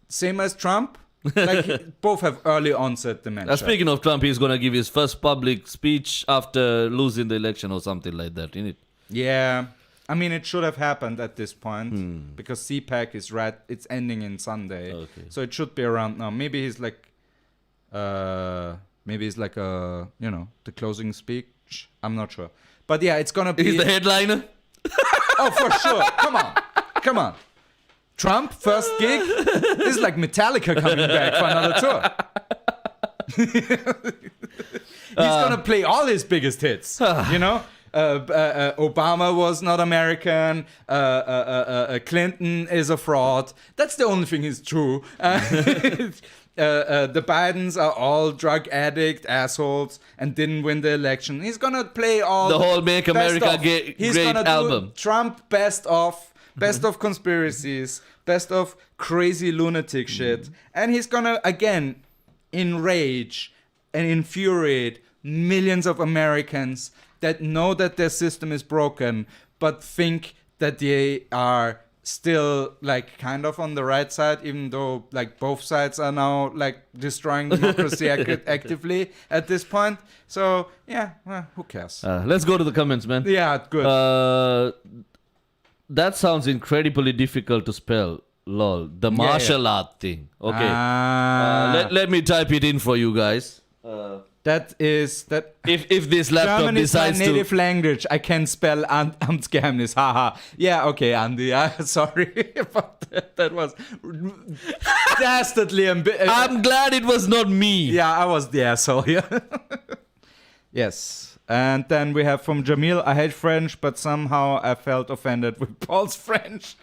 same as Trump. Like, both have early onset dementia. Speaking of Trump, he's going to give his first public speech after losing the election or something like that, isn't it? Yeah. I mean, it should have happened at this point because CPAC is it's ending in Sunday. Okay. So it should be around now. Maybe he's like the closing speech. I'm not sure. But yeah, it's going to be... He's the headliner? Oh, for sure. Come on. Trump, first gig. This is like Metallica coming back for another tour. He's gonna play all his biggest hits. You know, Obama was not American. Clinton is a fraud. That's the only thing is true. The Bidens are all drug addict assholes and didn't win the election. He's gonna play all the whole Make America Great album. Do Trump best of conspiracies, best of crazy lunatic shit, and he's gonna again enrage and infuriate millions of Americans that know that their system is broken but think that they are still like kind of on the right side, even though like both sides are now like destroying democracy actively at this point. So yeah, well, who cares? Let's go to the comments, man. Yeah, good. That sounds incredibly difficult to spell. Lol. The martial art thing. Okay. Let me type it in for you guys. That is that. If this laptop German is my decides native to... language. I can spell Amtsgeheimnis. Haha. Yeah, okay, Andy. Sorry, but that was dastardly. I'm glad it was not me. Yeah, I was the asshole. Yeah. Yes. And then we have from Jamil, I hate French, but somehow I felt offended with Paul's French.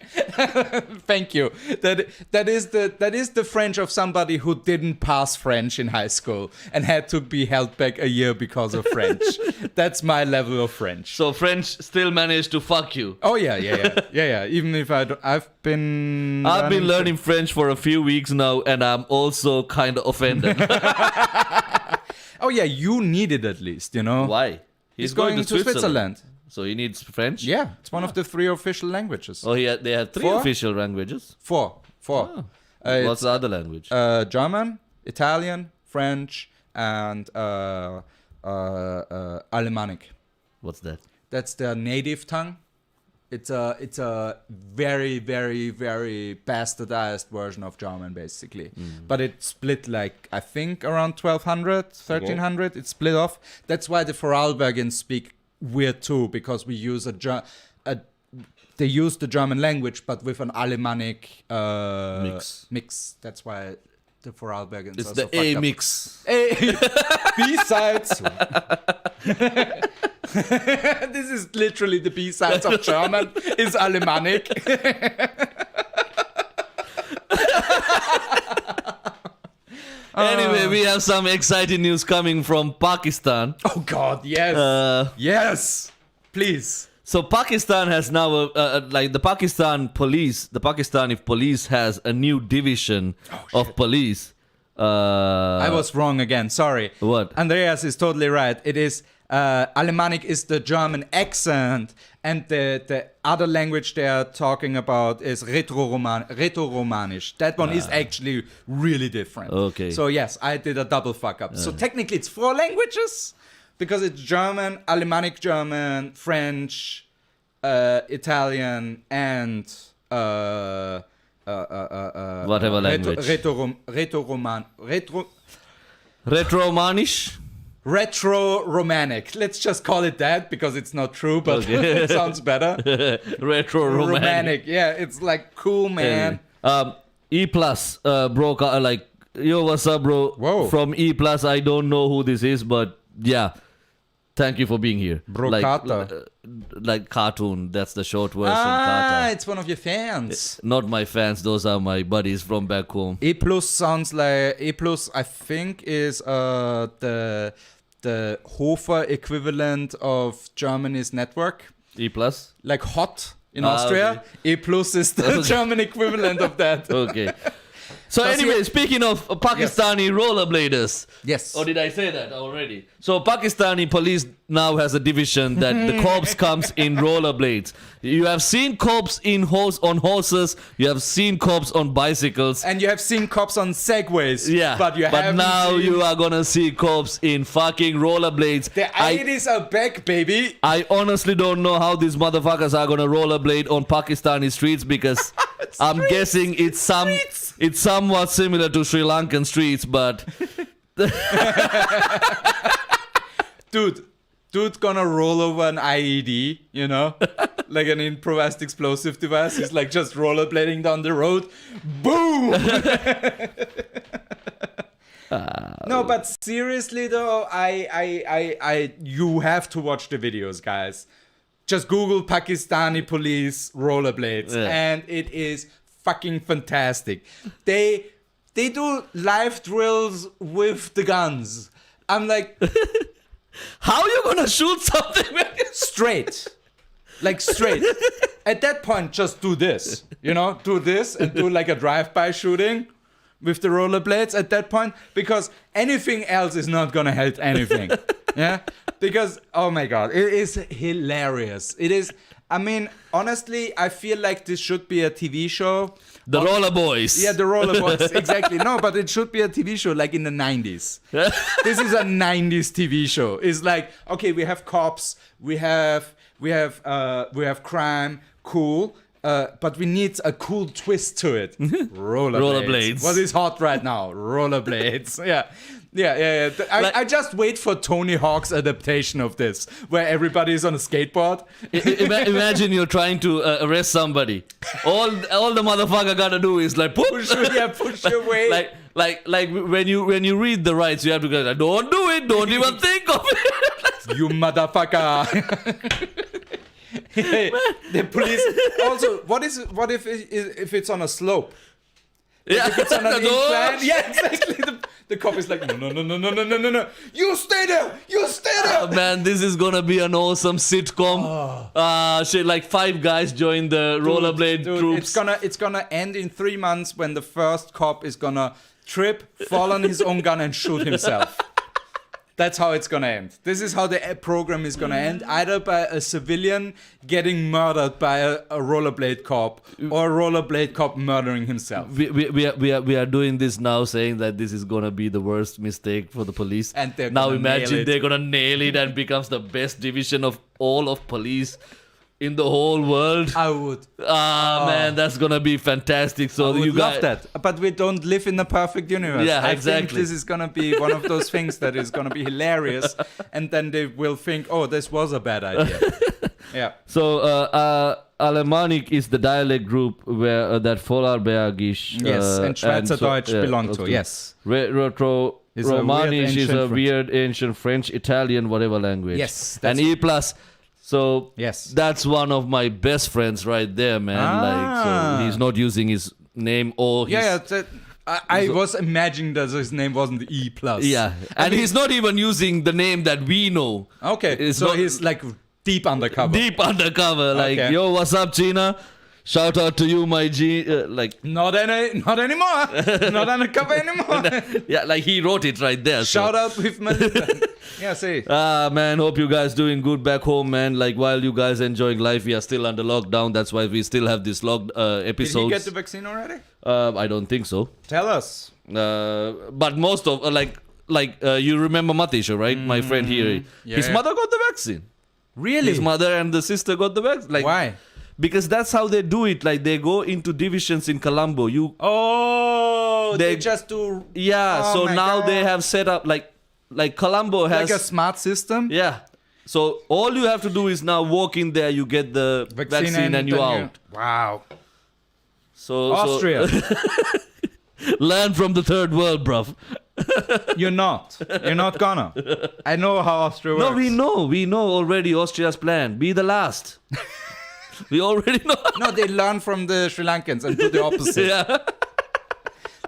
Thank you. That is the French of somebody who didn't pass French in high school and had to be held back a year because of French. That's my level of French. So French still managed to fuck you. Oh yeah. Even if I've been learning French for a few weeks now, and I'm also kind of offended. Oh yeah, you need it at least, you know. Why? He's going to Switzerland. So he needs French? Yeah, it's one of the 3 official languages. Oh, they had 3 4? official languages? 4. Oh. What's the other language? German, Italian, French, and Alemannic. What's that? That's their native tongue. It's a very, very, very bastardized version of German, basically. But it's split like, I think, around 1200, 1300. It's split off. That's why the Vorarlbergians speak weird too, because we use they use the German language, but with an Alemannic mix. That's why the Vorarlbergians It's are the so A fucked up. mix. B-sides. This is literally the B-sides of German. Is Alemannic. Anyway, we have some exciting news coming from Pakistan. Oh God, yes. Yes. Please. So Pakistan has now, the Pakistani police has a new division of police. I was wrong again. Sorry. What? Andreas is totally right. It is Alemannic is the German accent, and the other language they are talking about is Rätoromanisch. That one is actually really different. Okay. So yes, I did a double fuck up. So technically it's 4 languages because it's German, Alemannic German, French, Italian, and whatever language. Retromanisch? Retro-romantic. Let's just call it that because it's not true, but it sounds better. Retro-romantic. Yeah, it's like cool, man. E plus broke out, like, yo, what's up, bro? Whoa. From E plus, I don't know who this is, but yeah. Thank you for being here. Brocata. Like cartoon, that's the short version. Kata. It's one of your fans. Not my fans, those are my buddies from back home. E plus sounds like E plus. I think is the Hofer equivalent of Germany's network. E plus? Like hot in Austria. Okay. E plus is the German equivalent of that. Okay. So Does anyway, he- speaking of Pakistani rollerbladers. Yes. Or did I say that already? So Pakistani police now has a division that the corps comes in rollerblades. You have seen corps on horses. You have seen corps on bicycles. And you have seen cops on segways. Yeah. But now seen... you are gonna see corps in fucking rollerblades. The 80s are back, baby. I honestly don't know how these motherfuckers are gonna rollerblade on Pakistani streets because I'm guessing it's somewhat similar to Sri Lankan streets, but Dude's gonna roll over an IED, you know? Like an improvised explosive device. He's like just rollerblading down the road. Boom! No, but seriously though, you have to watch the videos, guys. Just Google Pakistani police rollerblades, and it is fucking fantastic. They do live drills with the guns. I'm like, how you gonna shoot something? straight. Like straight. At that point, just do this. You know, do this and do like a drive-by shooting with the rollerblades at that point, because anything else is not gonna help anything. Yeah? Because, oh my God, it is hilarious. It is, I mean, honestly, I feel like this should be a TV show. The Roller Boys. Yeah, the Roller Boys, exactly. No, but it should be a TV show like in the 90s. This is a 90s TV show. It's like, okay, we have cops, we have crime, cool, but we need a cool twist to it. Rollerblades. Rollerblades. What is hot right now? Rollerblades. Yeah. Yeah. I just wait for Tony Hawk's adaptation of this, where everybody is on a skateboard. Imagine you're trying to arrest somebody. All the motherfucker gotta do is like push your way. Like when you read the rights, you have to go like, don't do it, don't even think of it. You motherfucker. Hey, the police. Also, what if it's on a slope? Yeah, If it's on an incline, yeah, exactly. The cop is like, no. You stay there. Man, this is gonna be an awesome sitcom. Shit, like 5 guys join the rollerblade troops. It's gonna end in 3 months when the first cop is gonna trip, fall on his own gun, and shoot himself. That's how it's gonna end. This is how the program is gonna end, either by a civilian getting murdered by a rollerblade cop, or a rollerblade cop murdering himself. We are doing this now, saying that this is gonna be the worst mistake for the police. And they're now gonna imagine nail it. they're gonna nail it and becomes the best division of all of police in the whole world. I would. Man, that's gonna be fantastic. So I would you love guys, that. But we don't live in a perfect universe. Yeah, I exactly. think this is gonna be one of those things that is gonna be hilarious, and then they will think, oh, this was a bad idea. Yeah. So Alemannic is the dialect group where that Vorarlbergisch Yes, and Schweizerdeutsch belong to. okay. Yes. Romanisch weird is ancient a French. weird ancient French, Italian, whatever language. Yes, And that's- E plus. So Yes. that's one of my best friends right there, man. Like, so he's not using his name or his, I was imagining that his name wasn't E plus. yeah, and he's not even using the name that we know. Okay, It's so not- he's like deep undercover. Deep undercover, like, Okay. yo, what's up, Gina? Shout out to you, my G. Like, Not anymore. Not undercover anymore. yeah, like he wrote it right there. Shout out with Malinda. Yeah, see. Man, hope you guys doing good back home, man. Like, while you guys enjoying life, we are still under lockdown. That's why we still have this Did episodes. he get the vaccine already? I don't think so. Tell us. But most of you remember Matisha, right? My friend here. His Yeah. mother got the vaccine. Really? His mother and the sister got the vaccine. Like, Why? Because that's how they do it. Like, they go into divisions in Colombo. Oh, they They- just do Yeah. Oh so my now God. they have set up like Colombo has. like a smart system. Yeah. So all you have to do is now walk in there, you get the vaccine, and you then out. Wow. So Austria. learn from the third world, bruv. You're not gonna. I know how Austria works. No, we know already Austria's plan. Be the last. We already know. No, they learn from the Sri Lankans and do the opposite. Yeah.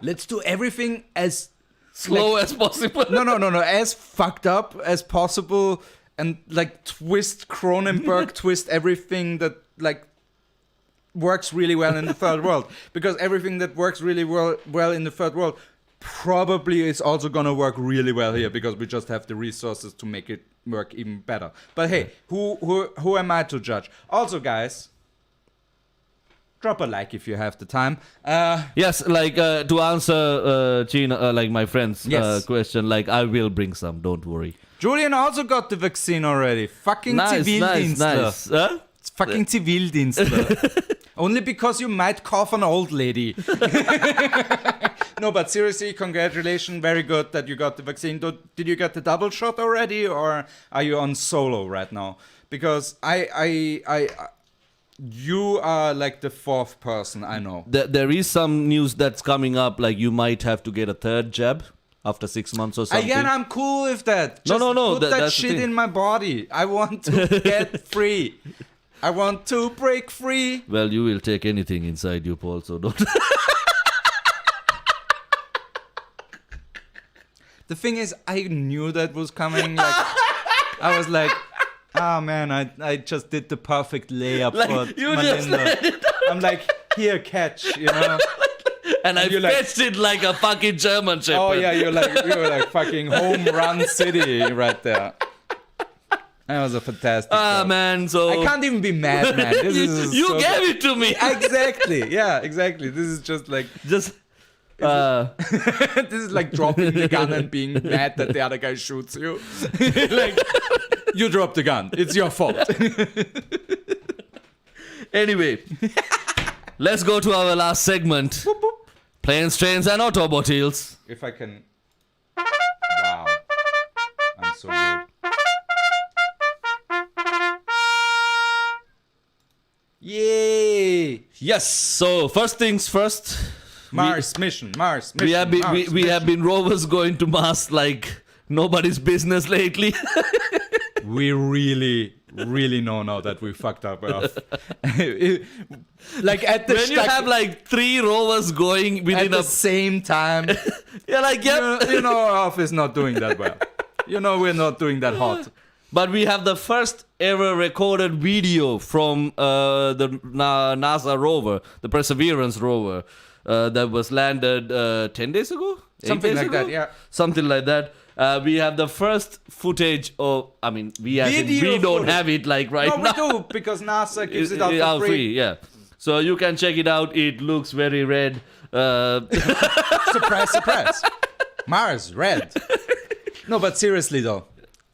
Let's do everything as Slow as possible. no, as fucked up as possible, and like twist Cronenberg, twist everything that like works really well in the third world, because everything that works really well in the third world probably is also gonna work really well here, because we just have the resources to make it work even better. But hey, who am I to judge? Also, guys, drop a like if you have the time. Yes, like to answer Gina, like my friend's Yes. question, like I will bring some. Don't worry. Julian also got the vaccine already. Fucking Zivildienstler. nice. Huh? It's fucking Zivildienstler. Only because you might cough an old lady. No, but seriously, congratulations. Very good that you got the vaccine. Did you get the double shot already, or are you on solo right now? Because you are like the fourth person I know. There is some news that's coming up, like you might have to get a third jab after 6 months or something. Again, I'm cool with that. No, Just no, Put that- that that's the shit thing. in my body. I want to get free. I want to break free. Well, you will take anything inside you, Paul, so don't. The thing is, I knew that was coming. Like, I was like, oh man, I just did the perfect layup Like, for you just Malinda. I'm like, here, catch, you know? And I you're like- fetched it like a fucking German shepherd. Oh yeah, you were like fucking home run city right there. That was a fantastic. shot. Man, so I can't even be mad, man. This is you so gave it to me. Exactly. Yeah, exactly. This is just like Just this is like dropping the gun and being mad that the other guy shoots you. Like, you dropped the gun. It's your fault. anyway, let's go to our last segment. Planes, trains, and automobiles. If I can. so good. Yay! Yes. So first things first. Mars mission. We have been rovers going to Mars like nobody's business lately. We really know now that we fucked up Earth. Like at the When you have like 3 rovers going within at the same time, you're like, yep. you know our Earth is not doing that well. You know we're not doing that hot. But we have the first ever recorded video from the NASA rover, the Perseverance rover, that was landed 10 days ago? 8 Something days like ago? that, yeah. Something like that. We have the first footage of, I mean, we Video don't footage. have it like right No, now. we do, because NASA gives it out for free. Yeah. So you can check it out. It looks very red. Surprise, surprise. Mars, red. No, but seriously though.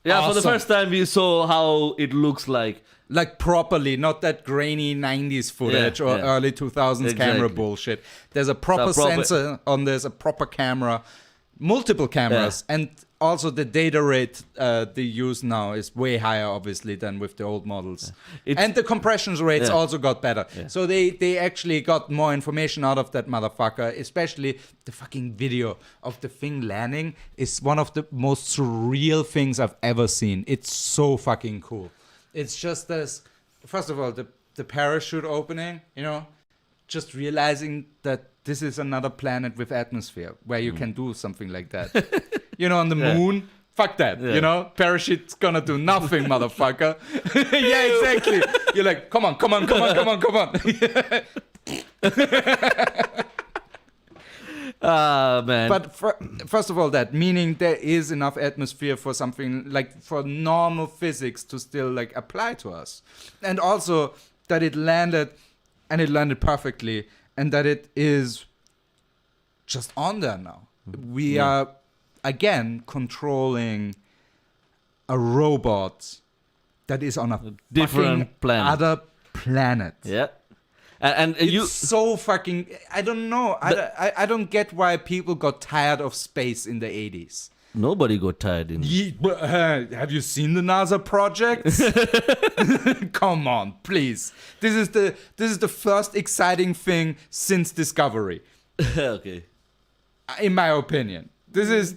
Yeah, for the Awesome. first time we saw how it looks like. Like properly, not that grainy 90s footage or early 2000s camera Exactly. bullshit. There's a proper So proper- sensor on this, a proper camera, multiple cameras, and also the data rate they use now is way higher, obviously, than with the old models. And the compression rates also got better. So they actually got more information out of that motherfucker, especially the fucking video of the thing landing is one of the most surreal things I've ever seen. It's so fucking cool. It's just this, first of all, the parachute opening, you know, just realizing that this is another planet with atmosphere where you can do something like that. You know, on the moon, fuck that, you know, parachute's gonna do nothing, motherfucker. Yeah, exactly. You're like, come on. Ah, man. But first of all, that meaning there is enough atmosphere for something like for normal physics to still like apply to us, and also that it landed perfectly, and that it is just on there now. We are again controlling a robot that is on a Different fucking planet. other planet. yeah. And It's you so fucking. I don't know. I don't get why people got tired of space in the 80s. nobody got tired in Have you seen the NASA projects? Come on, please. This is the first exciting thing since Discovery, Okay. in my opinion. This is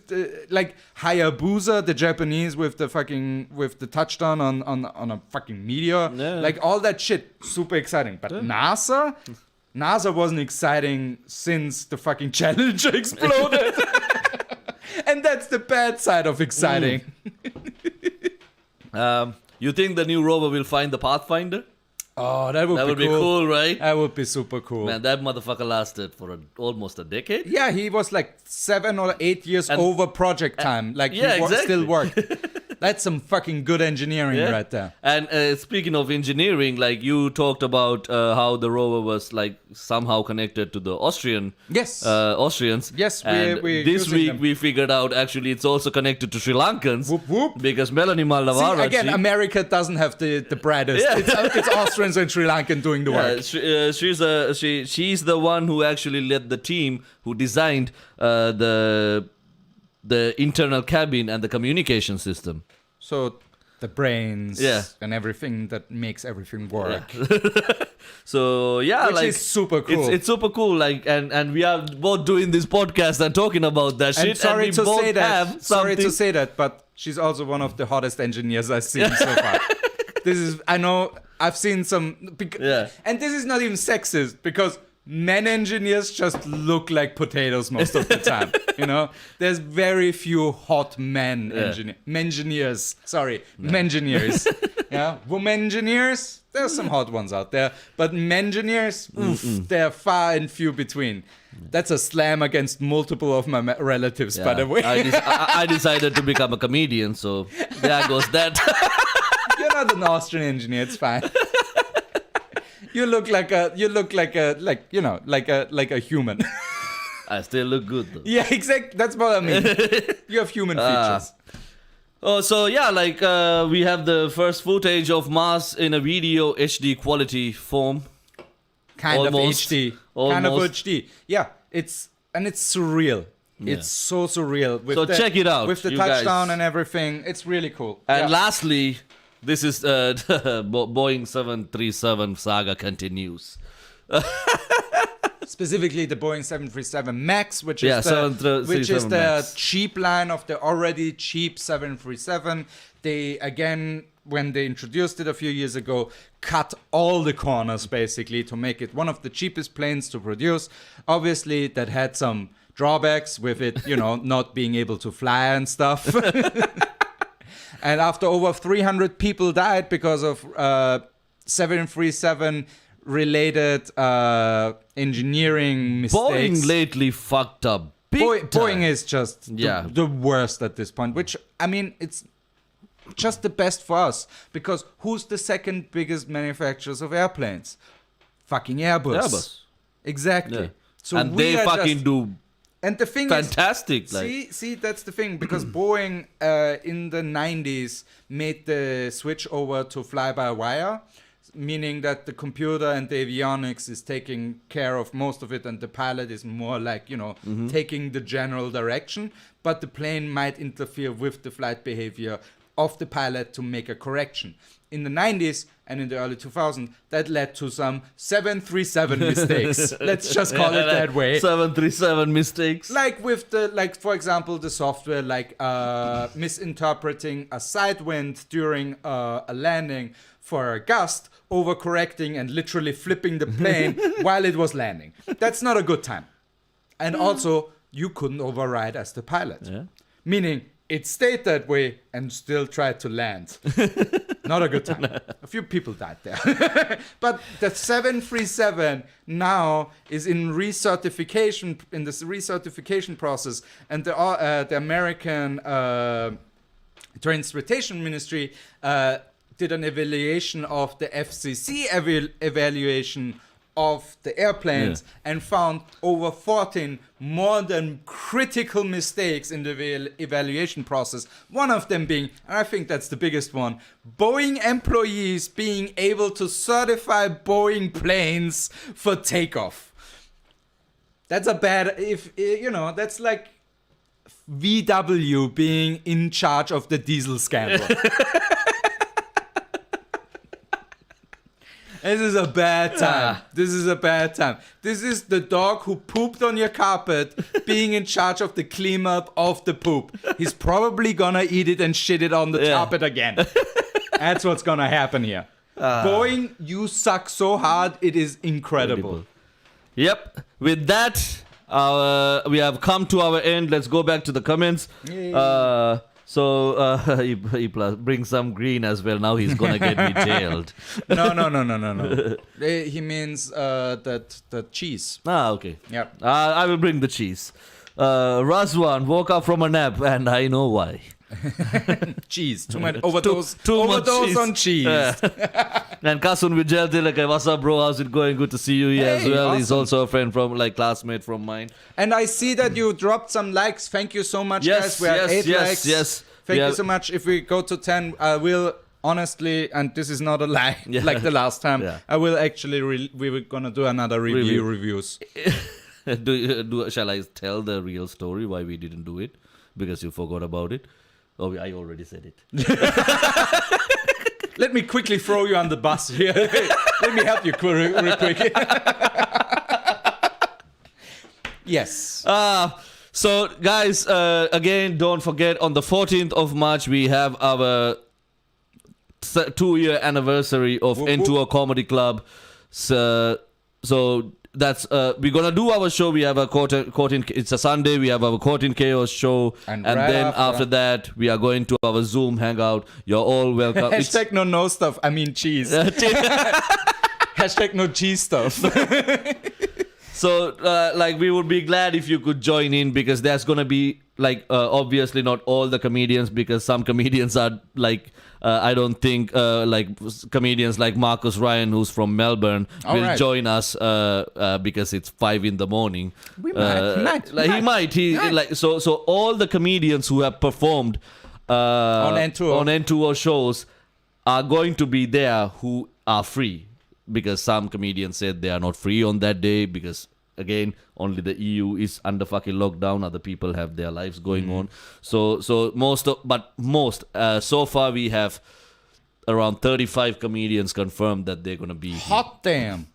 like Hayabusa, the Japanese with the touchdown on a fucking meteor. Yeah. Like all that shit, super exciting. But NASA wasn't exciting since the fucking Challenger exploded. And that's the bad side of exciting. You think the new rover will find the Pathfinder? Oh, that would Be cool, right? That would be super cool. Man, that motherfucker lasted for almost a decade. Yeah, he was like 7 or 8 years over project time. Like yeah, he exactly. still worked. That's some fucking good engineering right there. And speaking of engineering, like you talked about how the rover was like somehow connected to the Austrians. Yes, And we're this using week them. we figured out actually it's also connected to Sri Lankans. Whoop, whoop. Because Melanie See, Maldavaraj. again, America doesn't have the brightest. It's Austrians and Sri Lankan doing the work. She's the one who actually led the team who designed the internal cabin and the communication system. So the brains Yeah. and everything that makes everything work. So yeah, Which like is super cool. It's super cool. Like and we are both doing this podcast and talking about that shit. And sorry we to both say that. have Sorry to something- say that, but she's also one of the hottest engineers I've seen so far. I know I've seen some. And this is not even sexist because men engineers just look like potatoes most of the time. You know, there's very few hot men engineers. Sorry, mengineers. Yeah, women engineers. There's some hot ones out there, but mengineers, they're far and few between. That's a slam against multiple of my relatives, by the way. I decided to become a comedian, so there goes that. You're not an Austrian engineer. It's fine. You look like a human. I still look good though. Yeah, exactly. That's what I mean. You have human features. Oh, so yeah, like we have the first footage of Mars in a video HD quality form. Kind almost. of HD. Kind of HD. Yeah, it's surreal. It's so surreal. With So check it out, with the you touchdown guys. and everything. It's really cool. And Yeah. lastly, this is the Boeing 737 saga continues. Specifically the Boeing 737 MAX, which Yeah, is the 737 Max. cheap line of the already cheap 737. They again, when they introduced it a few years ago, cut all the corners basically to make it one of the cheapest planes to produce. Obviously, that had some drawbacks with it, not being able to fly and stuff. And after over 300 people died because of 737 related engineering mistakes. Boeing lately fucked up. Big time. Boeing is just the worst at this point, which, I mean, it's just the best for us, because who's the second biggest manufacturers of airplanes? Fucking Airbus. Exactly. Yeah. So and we they are fucking just, do and the thing fantastic. is, see, that's the thing, because Boeing in the 90s made the switch over to fly-by-wire, meaning that the computer and the avionics is taking care of most of it, and the pilot is more like, taking the general direction, but the plane might interfere with the flight behavior of the pilot to make a correction. In the 90s and in the early 2000s, that led to some 737 mistakes. Let's just call it that way. 737 mistakes. Like for example, the software, misinterpreting a side wind during a landing for a gust, overcorrecting and literally flipping the plane while it was landing. That's not a good time. And also, you couldn't override as the pilot. Yeah. Meaning, it stayed that way and still tried to land. Not a good time. A few people died there. But the 737 now is in this recertification process, and the American Transportation Ministry did an evaluation of the FCC evaluation of the airplanes and found over 14 more than critical mistakes in the evaluation process. One of them being, and I think that's the biggest one, Boeing employees being able to certify Boeing planes for takeoff. That's a bad, that's like VW being in charge of the diesel scandal. This is a bad time. This is a bad time. This is the dog who pooped on your carpet being in charge of the cleanup of the poop. He's probably gonna eat it and shit it on the carpet again. That's what's gonna happen here. Boeing, you suck so hard, it is incredible. Yep. With that, we have come to our end. Let's go back to the comments. So he bring some green as well. Now he's gonna get me jailed. No. He means that cheese. Okay. Yep. I will bring the cheese. Razwan woke up from a nap, and I know why. Cheese. Too much overdose. Too much Overdose on cheese. And Kasun Vijay Tilak, what's up, bro? How's it going? Good to see you here as well. Awesome. He's also a friend from classmate from mine. And I see that you dropped some likes. Thank you so much, guys. We have 8 likes. Yes. Thank you so much. If we go to 10, I will honestly, and this is not a lie, like the last time, I will actually, we were gonna do another reviews. Shall I tell the real story why we didn't do it? Because you forgot about it? Oh, I already said it. Let me quickly throw you on the bus here. Let me help you real quick. Yes. So, guys, again, don't forget, on the 14th of March, we have our 2-year anniversary of N2O Comedy Club. So that's we're gonna do our show. We have a it's a Sunday. We have our Court in Chaos show, and right then after that we are going to our Zoom hangout. You're all welcome. Hashtag no stuff. I mean cheese. Hashtag no cheese stuff. So we would be glad if you could join in, because there's gonna be obviously not all the comedians, because some comedians are I don't think comedians like Marcus Ryan, who's from Melbourne, will join us because it's 5 a.m. We might. He might. So all the comedians who have performed on N2O shows are going to be there, who are free, because some comedians said they are not free on that day because again, only the EU is under fucking lockdown. Other people have their lives going on. So so far we have around 35 comedians confirmed that they're gonna be here. Hot damn.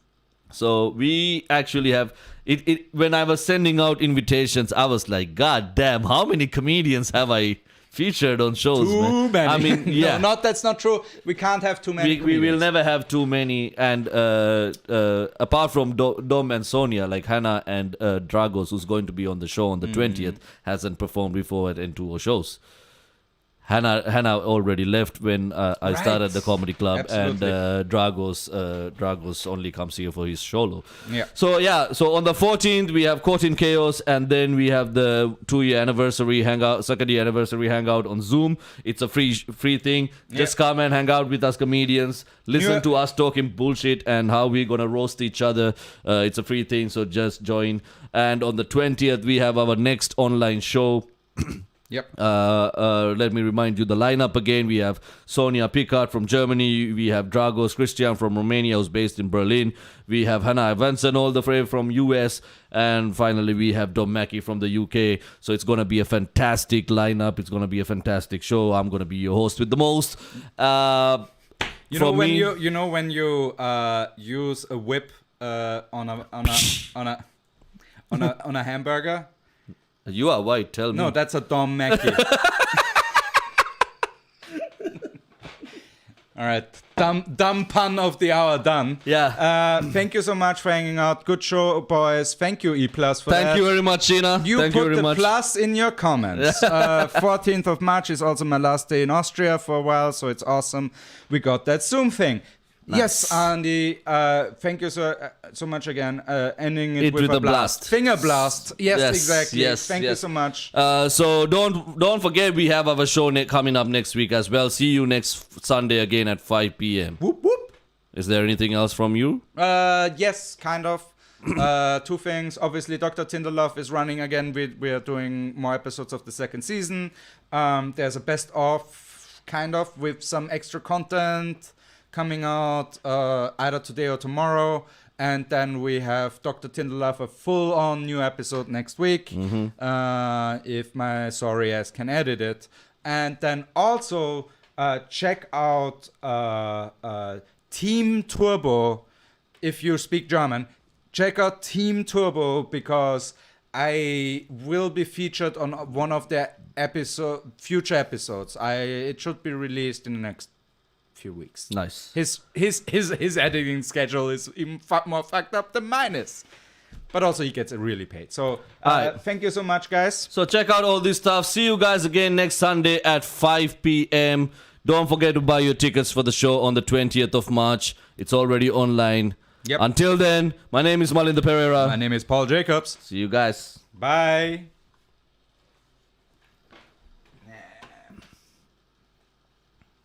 So we actually have it. When I was sending out invitations, I was like, God damn, how many comedians have I featured on shows? Too many. I mean, yeah. No, that's not true. We can't have too many. We will never have too many. And apart from Dom and Sonia, like Hannah and Dragos, who's going to be on the show on the 20th, hasn't performed before at N2O shows. Hannah already left when I started the comedy club. Absolutely. And Dragos only comes here for his solo. Yeah. So on the 14th we have Caught in Chaos, and then we have the 2-year anniversary hangout, second year anniversary hangout on Zoom. It's a free thing. Just come and hang out with us comedians. Listen to us talking bullshit and how we're gonna roast each other. It's a free thing, so just join. And on the 20th we have our next online show. Yep. Let me remind you the lineup again. We have Sonia Pickard from Germany. We have Dragos Christian from Romania, who's based in Berlin. We have Hannah Evanson, all the way from US. And finally, we have Dom Mackey from the UK. So it's going to be a fantastic lineup. It's going to be a fantastic show. I'm going to be your host with the most. You know when you use a whip on a hamburger. You are white, tell me. No, that's a Dom Mackey. All right, dumb pun of the hour done. Yeah. Thank you so much for hanging out. Good show, boys. Thank you, E+ for that. Thank you very much, Sheena. You Thank put you very the much. plus in your comments. 14th of March is also my last day in Austria for a while, so it's awesome. We got that Zoom thing. Nice. Yes, Andy. Thank you so much again. Ending it with a blast. Finger blast. Yes, exactly. Yes, Thank you so much. So don't forget we have our show coming up next week as well. See you next Sunday again at 5 p.m. Whoop whoop. Is there anything else from you? Yes, kind of. Two things. Obviously, Dr. Tinderlove is running again. We are doing more episodes of the second season. There's a best of, kind of, with some extra content coming out either today or tomorrow. And then we have Dr. Tinderlove, a full-on new episode next week, if my sorry ass can edit it. And then also check out Team Turbo, if you speak German. Check out Team Turbo, because I will be featured on one of their future episodes. It should be released in the next few weeks. Nice. His editing schedule is even more fucked up than mine is. But also he gets really paid. So thank you so much, guys. So check out all this stuff. See you guys again next Sunday at 5 p.m. Don't forget to buy your tickets for the show on the 20th of March. It's already online. Yep. Until then, my name is Malinda Perera. My name is Paul Jacobs. See you guys. Bye.